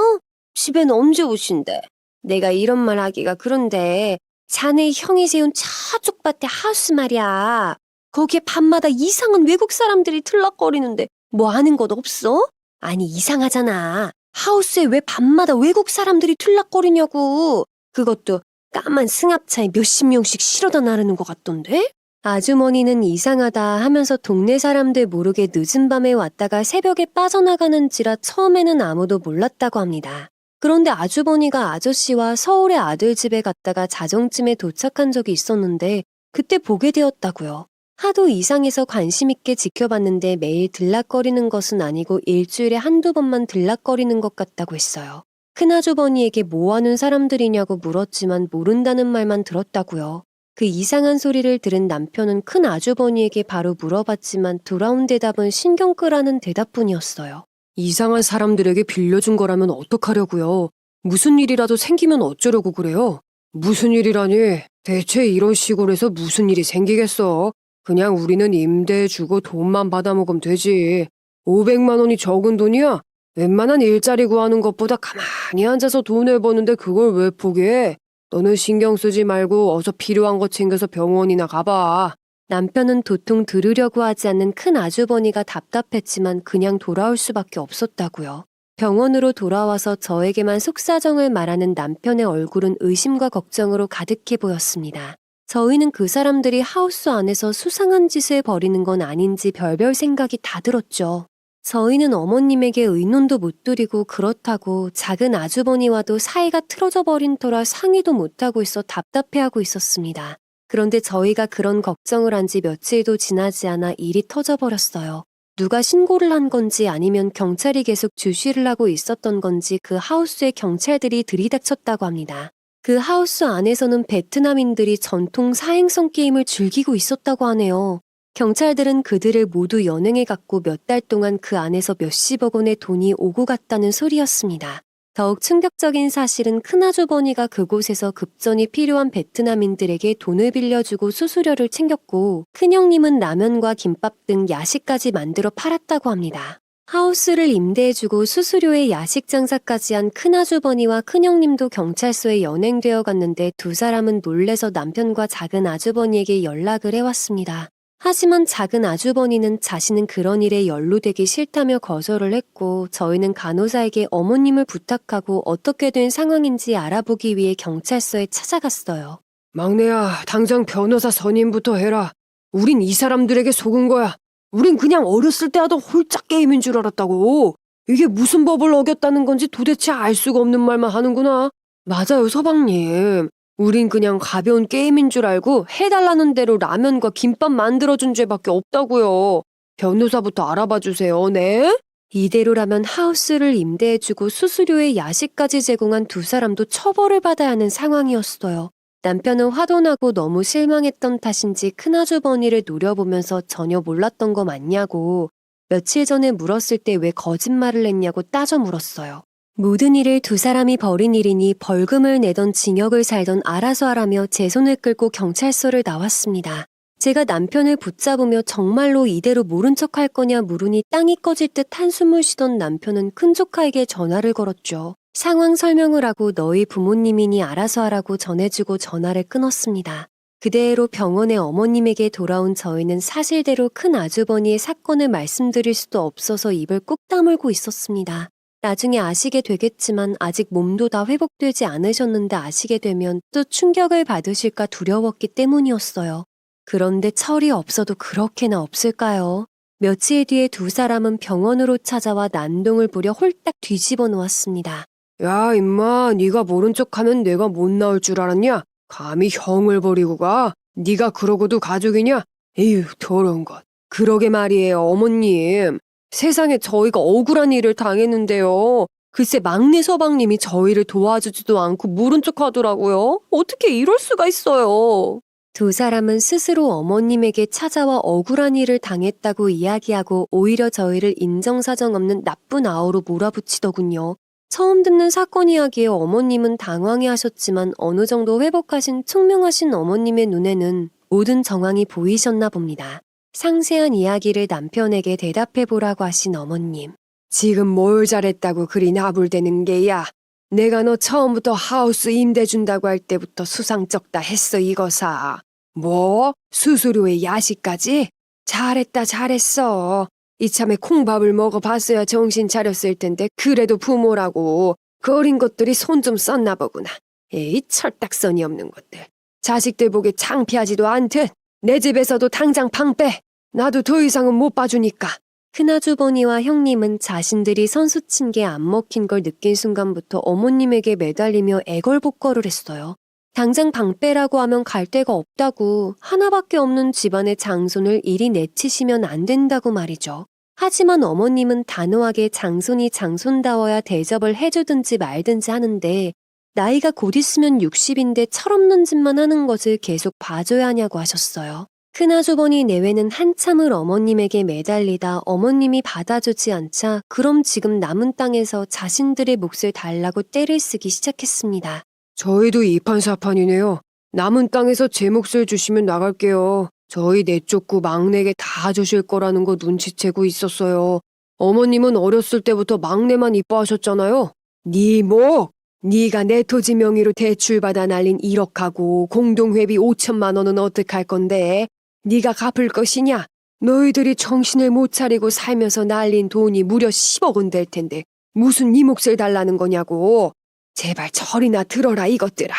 집엔 언제 오신대? 내가 이런 말 하기가 그런데 자네 형이 세운 저쪽 밭에 하우스 말이야. 거기에 밤마다 이상한 외국 사람들이 들락거리는데 뭐 아는 것 없어? 아니 이상하잖아. 하우스에 왜 밤마다 외국 사람들이 들락거리냐고. 그것도 까만 승합차에 몇십 명씩 실어다 나르는 것 같던데? 아주머니는 이상하다 하면서 동네 사람들 모르게 늦은 밤에 왔다가 새벽에 빠져나가는지라 처음에는 아무도 몰랐다고 합니다. 그런데 아주버니가 아저씨와 서울의 아들 집에 갔다가 자정쯤에 도착한 적이 있었는데 그때 보게 되었다고요. 하도 이상해서 관심 있게 지켜봤는데 매일 들락거리는 것은 아니고 일주일에 한두 번만 들락거리는 것 같다고 했어요. 큰아주버니에게 뭐하는 사람들이냐고 물었지만 모른다는 말만 들었다고요. 그 이상한 소리를 들은 남편은 큰아주버니에게 바로 물어봤지만 돌아온 대답은 신경 끄라는 대답뿐이었어요. 이상한 사람들에게 빌려준 거라면 어떡하려고요. 무슨 일이라도 생기면 어쩌려고 그래요. 무슨 일이라니. 대체 이런 시골에서 무슨 일이 생기겠어. 그냥 우리는 임대해주고 돈만 받아먹으면 되지. 500만 원이 적은 돈이야? 웬만한 일자리 구하는 것보다 가만히 앉아서 돈을 버는데 그걸 왜 포기해? 너는 신경 쓰지 말고 어서 필요한 거 챙겨서 병원이나 가봐. 남편은 도통 들으려고 하지 않는 큰 아주버니가 답답했지만 그냥 돌아올 수밖에 없었다고요. 병원으로 돌아와서 저에게만 속사정을 말하는 남편의 얼굴은 의심과 걱정으로 가득해 보였습니다. 저희는 그 사람들이 하우스 안에서 수상한 짓을 벌이는 건 아닌지 별별 생각이 다 들었죠. 저희는 어머님에게 의논도 못 드리고 그렇다고 작은 아주버니와도 사이가 틀어져 버린 터라 상의도 못하고 있어 답답해하고 있었습니다. 그런데 저희가 그런 걱정을 한 지 며칠도 지나지 않아 일이 터져버렸어요. 누가 신고를 한 건지 아니면 경찰이 계속 주시를 하고 있었던 건지 그 하우스에 경찰들이 들이닥쳤다고 합니다. 그 하우스 안에서는 베트남인들이 전통 사행성 게임을 즐기고 있었다고 하네요. 경찰들은 그들을 모두 연행해 갔고 몇 달 동안 그 안에서 몇십억 원의 돈이 오고 갔다는 소리였습니다. 더욱 충격적인 사실은 큰아주버니가 그곳에서 급전이 필요한 베트남인들에게 돈을 빌려주고 수수료를 챙겼고 큰형님은 라면과 김밥 등 야식까지 만들어 팔았다고 합니다. 하우스를 임대해주고 수수료에 야식 장사까지 한 큰아주버니와 큰형님도 경찰서에 연행되어 갔는데 두 사람은 놀래서 남편과 작은 아주버니에게 연락을 해왔습니다. 하지만 작은 아주버니는 자신은 그런 일에 연루되기 싫다며 거절을 했고 저희는 간호사에게 어머님을 부탁하고 어떻게 된 상황인지 알아보기 위해 경찰서에 찾아갔어요. 막내야, 당장 변호사 선임부터 해라. 우린 이 사람들에게 속은 거야. 우린 그냥 어렸을 때 하던 홀짝 게임인 줄 알았다고. 이게 무슨 법을 어겼다는 건지 도대체 알 수가 없는 말만 하는구나. 맞아요, 서방님. 우린 그냥 가벼운 게임인 줄 알고 해달라는 대로 라면과 김밥 만들어준 죄밖에 없다고요. 변호사부터 알아봐 주세요, 네? 이대로라면 하우스를 임대해주고 수수료에 야식까지 제공한 두 사람도 처벌을 받아야 하는 상황이었어요. 남편은 화도 나고 너무 실망했던 탓인지 큰아주버니를 노려보면서 전혀 몰랐던 거 맞냐고 며칠 전에 물었을 때 왜 거짓말을 했냐고 따져 물었어요. 모든 일을 두 사람이 벌인 일이니 벌금을 내던 징역을 살던 알아서 하라며 제 손을 끌고 경찰서를 나왔습니다. 제가 남편을 붙잡으며 정말로 이대로 모른 척 할 거냐 물으니 땅이 꺼질 듯 한숨을 쉬던 남편은 큰조카에게 전화를 걸었죠. 상황 설명을 하고 너희 부모님이니 알아서 하라고 전해주고 전화를 끊었습니다. 그대로 병원에 어머님에게 돌아온 저희는 사실대로 큰 아주버니의 사건을 말씀드릴 수도 없어서 입을 꾹 다물고 있었습니다. 나중에 아시게 되겠지만 아직 몸도 다 회복되지 않으셨는데 아시게 되면 또 충격을 받으실까 두려웠기 때문이었어요. 그런데 철이 없어도 그렇게나 없을까요? 며칠 뒤에 두 사람은 병원으로 찾아와 난동을 부려 홀딱 뒤집어 놓았습니다. 야, 임마, 네가 모른 척하면 내가 못 나올 줄 알았냐? 감히 형을 버리고 가? 네가 그러고도 가족이냐? 에휴, 더러운 것. 그러게 말이에요, 어머님. 세상에 저희가 억울한 일을 당했는데요. 글쎄 막내 서방님이 저희를 도와주지도 않고 모른 척 하더라고요. 어떻게 이럴 수가 있어요. 두 사람은 스스로 어머님에게 찾아와 억울한 일을 당했다고 이야기하고 오히려 저희를 인정사정 없는 나쁜 아우로 몰아붙이더군요. 처음 듣는 사건 이야기에 어머님은 당황해하셨지만 어느 정도 회복하신 총명하신 어머님의 눈에는 모든 정황이 보이셨나 봅니다. 상세한 이야기를 남편에게 대답해보라고 하신 어머님. 지금 뭘 잘했다고 그리 나불대는 게야. 내가 너 처음부터 하우스 임대 준다고 할 때부터 수상쩍다 했어 이거사. 뭐? 수수료에 야식까지? 잘했다 잘했어. 이참에 콩밥을 먹어봤어야 정신 차렸을 텐데 그래도 부모라고 그 어린 것들이 손 좀 썼나 보구나. 에이 철딱선이 없는 것들. 자식들 보기 창피하지도 않듯 내 집에서도 당장 방 빼. 나도 더 이상은 못 봐주니까. 큰아주버니와 형님은 자신들이 선수 친 게 안 먹힌 걸 느낀 순간부터 어머님에게 매달리며 애걸복걸을 했어요. 당장 방 빼라고 하면 갈 데가 없다고 하나밖에 없는 집안의 장손을 이리 내치시면 안 된다고 말이죠. 하지만 어머님은 단호하게 장손이 장손다워야 대접을 해주든지 말든지 하는데 나이가 곧 있으면 60인데 철없는 짓만 하는 것을 계속 봐줘야 하냐고 하셨어요. 큰아주버니 내외는 한참을 어머님에게 매달리다 어머님이 받아주지 않자 그럼 지금 남은 땅에서 자신들의 몫을 달라고 떼를 쓰기 시작했습니다. 저희도 이판사판이네요. 남은 땅에서 제 몫을 주시면 나갈게요. 저희 내쫓고 막내에게 다 주실 거라는 거 눈치채고 있었어요. 어머님은 어렸을 때부터 막내만 이뻐하셨잖아요. 네 목! 네가 내 토지 명의로 대출받아 날린 1억하고 공동회비 5천만 원은 어떡할 건데? 네가 갚을 것이냐? 너희들이 정신을 못 차리고 살면서 날린 돈이 무려 10억 원 될 텐데 무슨 네 몫을 달라는 거냐고. 제발 철이나 들어라 이것들아.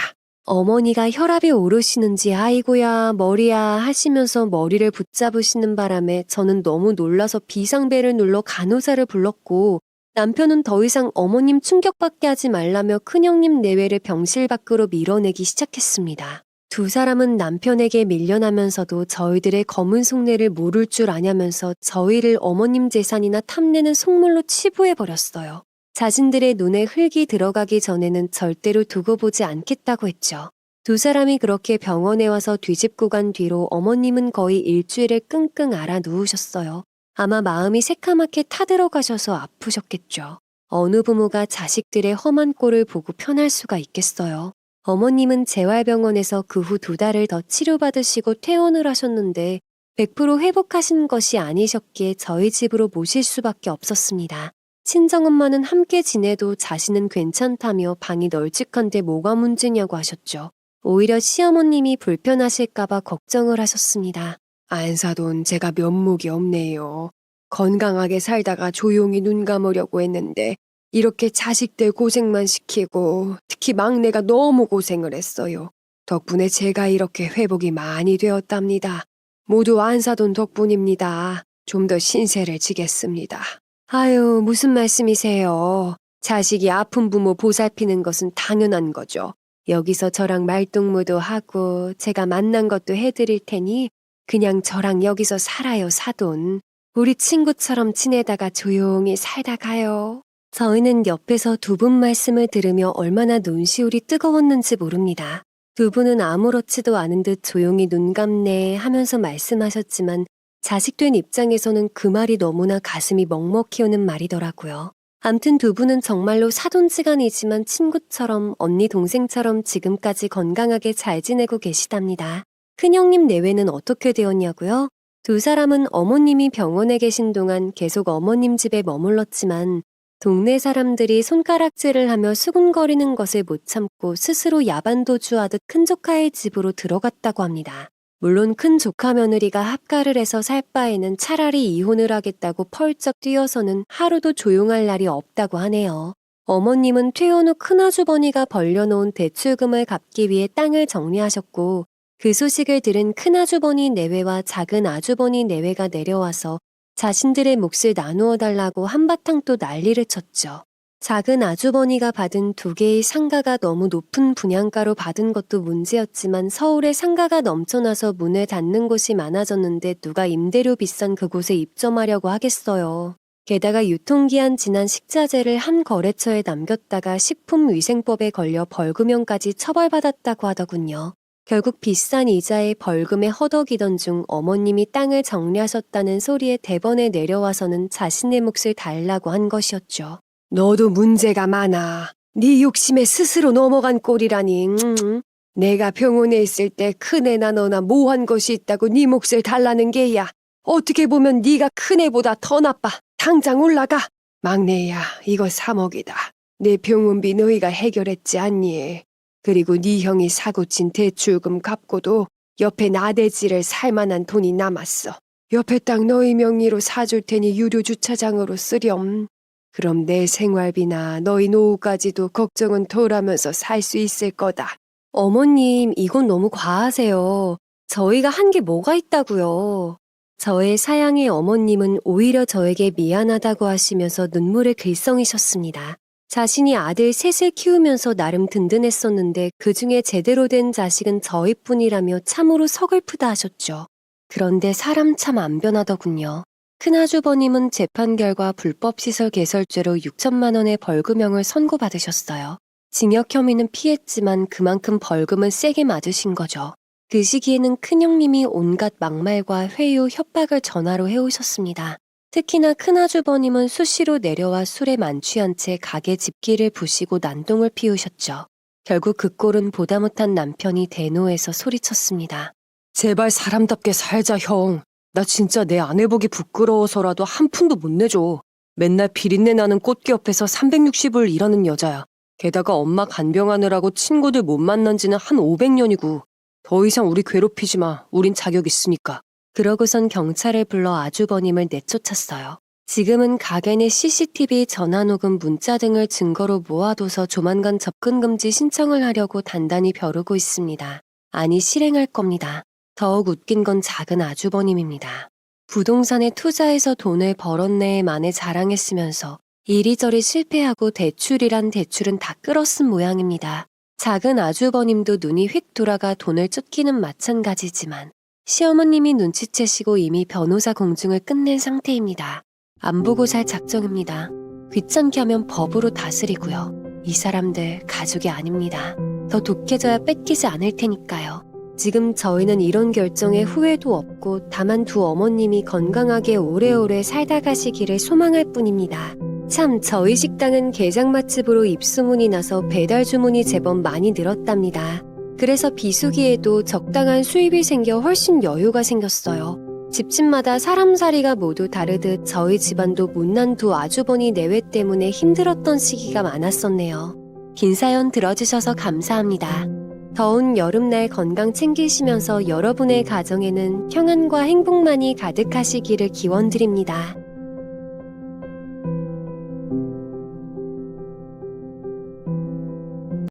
어머니가 혈압이 오르시는지 아이고야 머리야 하시면서 머리를 붙잡으시는 바람에 저는 너무 놀라서 비상벨을 눌러 간호사를 불렀고 남편은 더 이상 어머님 충격받게 하지 말라며 큰형님 내외를 병실 밖으로 밀어내기 시작했습니다. 두 사람은 남편에게 밀려나면서도 저희들의 검은 속내를 모를 줄 아냐면서 저희를 어머님 재산이나 탐내는 속물로 치부해버렸어요. 자신들의 눈에 흙이 들어가기 전에는 절대로 두고 보지 않겠다고 했죠. 두 사람이 그렇게 병원에 와서 뒤집고 간 뒤로 어머님은 거의 일주일을 끙끙 앓아 누우셨어요. 아마 마음이 새카맣게 타들어가셔서 아프셨겠죠. 어느 부모가 자식들의 험한 꼴을 보고 편할 수가 있겠어요. 어머님은 재활병원에서 그 후 2달을 더 치료받으시고 퇴원을 하셨는데 100% 회복하신 것이 아니셨기에 저희 집으로 모실 수밖에 없었습니다. 친정엄마는 함께 지내도 자신은 괜찮다며 방이 널찍한데 뭐가 문제냐고 하셨죠. 오히려 시어머님이 불편하실까봐 걱정을 하셨습니다. 안 사돈 제가 면목이 없네요. 건강하게 살다가 조용히 눈 감으려고 했는데 이렇게 자식들 고생만 시키고 특히 막내가 너무 고생을 했어요. 덕분에 제가 이렇게 회복이 많이 되었답니다. 모두 안 사돈 덕분입니다. 좀 더 신세를 지겠습니다. 아유, 무슨 말씀이세요. 자식이 아픈 부모 보살피는 것은 당연한 거죠. 여기서 저랑 말동무도 하고 제가 만난 것도 해드릴 테니 그냥 저랑 여기서 살아요, 사돈. 우리 친구처럼 지내다가 조용히 살다 가요. 저희는 옆에서 두 분 말씀을 들으며 얼마나 눈시울이 뜨거웠는지 모릅니다. 두 분은 아무렇지도 않은 듯 조용히 눈 감네 하면서 말씀하셨지만 자식된 입장에서는 그 말이 너무나 가슴이 먹먹히 오는 말이더라고요. 암튼 두 분은 정말로 사돈지간이지만 친구처럼 언니 동생처럼 지금까지 건강하게 잘 지내고 계시답니다. 큰형님 내외는 어떻게 되었냐고요? 두 사람은 어머님이 병원에 계신 동안 계속 어머님 집에 머물렀지만 동네 사람들이 손가락질을 하며 수군거리는 것을 못 참고 스스로 야반도주하듯 큰 조카의 집으로 들어갔다고 합니다. 물론 큰 조카 며느리가 합가를 해서 살 바에는 차라리 이혼을 하겠다고 펄쩍 뛰어서는 하루도 조용할 날이 없다고 하네요. 어머님은 퇴원 후 큰아주버니가 벌려놓은 대출금을 갚기 위해 땅을 정리하셨고 그 소식을 들은 큰아주버니 내외와 작은 아주버니 내외가 내려와서 자신들의 몫을 나누어 달라고 한바탕 또 난리를 쳤죠. 작은 아주버니가 받은 2개의 상가가 너무 높은 분양가로 받은 것도 문제였지만 서울에 상가가 넘쳐나서 문을 닫는 곳이 많아졌는데 누가 임대료 비싼 그곳에 입점하려고 하겠어요. 게다가 유통기한 지난 식자재를 한 거래처에 남겼다가 식품위생법에 걸려 벌금형까지 처벌받았다고 하더군요. 결국 비싼 이자에 벌금에 허덕이던 중 어머님이 땅을 정리하셨다는 소리에 대번에 내려와서는 자신의 몫을 달라고 한 것이었죠. 너도 문제가 많아. 네 욕심에 스스로 넘어간 꼴이라니. 내가 병원에 있을 때 큰애나 너나 뭐한 것이 있다고 네 몫을 달라는 게야. 어떻게 보면 네가 큰애보다 더 나빠. 당장 올라가. 막내야, 이거 3억이다. 내 병원비 너희가 해결했지 않니? 그리고 네 형이 사고친 대출금 갚고도 옆에 나대지를 살만한 돈이 남았어. 옆에 땅 너희 명의로 사줄 테니 유료 주차장으로 쓰렴. 그럼 내 생활비나 너희 노후까지도 걱정은 덜하면서 살 수 있을 거다. 어머님, 이건 너무 과하세요. 저희가 한 게 뭐가 있다고요. 저의 사양의 어머님은 오히려 저에게 미안하다고 하시면서 눈물을 글썽이셨습니다. 자신이 아들 셋을 키우면서 나름 든든했었는데 그중에 제대로 된 자식은 저희뿐이라며 참으로 서글프다 하셨죠. 그런데 사람 참 안 변하더군요. 큰아주버님은 재판 결과 불법시설 개설죄로 6천만 원의 벌금형을 선고받으셨어요. 징역 혐의는 피했지만 그만큼 벌금은 세게 맞으신 거죠. 그 시기에는 큰형님이 온갖 막말과 회유, 협박을 전화로 해오셨습니다. 특히나 큰아주버님은 수시로 내려와 술에 만취한 채 가게 집기를 부시고 난동을 피우셨죠. 결국 그 꼴은 보다 못한 남편이 대노해서 소리쳤습니다. 제발 사람답게 살자, 형. 나 진짜 내 아내 보기 부끄러워서라도 한 푼도 못 내줘. 맨날 비린내 나는 꽃게 옆에서 360을 일하는 여자야. 게다가 엄마 간병하느라고 친구들 못 만난 지는 한 500년이고. 더 이상 우리 괴롭히지 마. 우린 자격 있으니까. 그러고선 경찰을 불러 아주버님을 내쫓았어요. 지금은 가게 내 CCTV 전화녹음 문자 등을 증거로 모아둬서 조만간 접근금지 신청을 하려고 단단히 벼르고 있습니다. 아니, 실행할 겁니다. 더욱 웃긴 건 작은 아주버님입니다. 부동산에 투자해서 돈을 벌었네에 만에 자랑했으면서 이리저리 실패하고 대출이란 대출은 다 끌어쓴 모양입니다. 작은 아주버님도 눈이 휙 돌아가 돈을 쫓기는 마찬가지지만 시어머님이 눈치채시고 이미 변호사 공증을 끝낸 상태입니다. 안 보고 살 작정입니다. 귀찮게 하면 법으로 다스리고요. 이 사람들 가족이 아닙니다. 더 독해져야 뺏기지 않을 테니까요. 지금 저희는 이런 결정에 후회도 없고 다만 두 어머님이 건강하게 오래오래 살다 가시기를 소망할 뿐입니다. 참, 저희 식당은 게장 맛집으로 입소문이 나서 배달 주문이 제법 많이 늘었답니다. 그래서 비수기에도 적당한 수입이 생겨 훨씬 여유가 생겼어요. 집집마다 사람살이가 모두 다르듯 저희 집안도 못난 두 아주버니 내외 때문에 힘들었던 시기가 많았었네요. 긴 사연 들어주셔서 감사합니다. 더운 여름날 건강 챙기시면서 여러분의 가정에는 평안과 행복만이 가득하시기를 기원드립니다.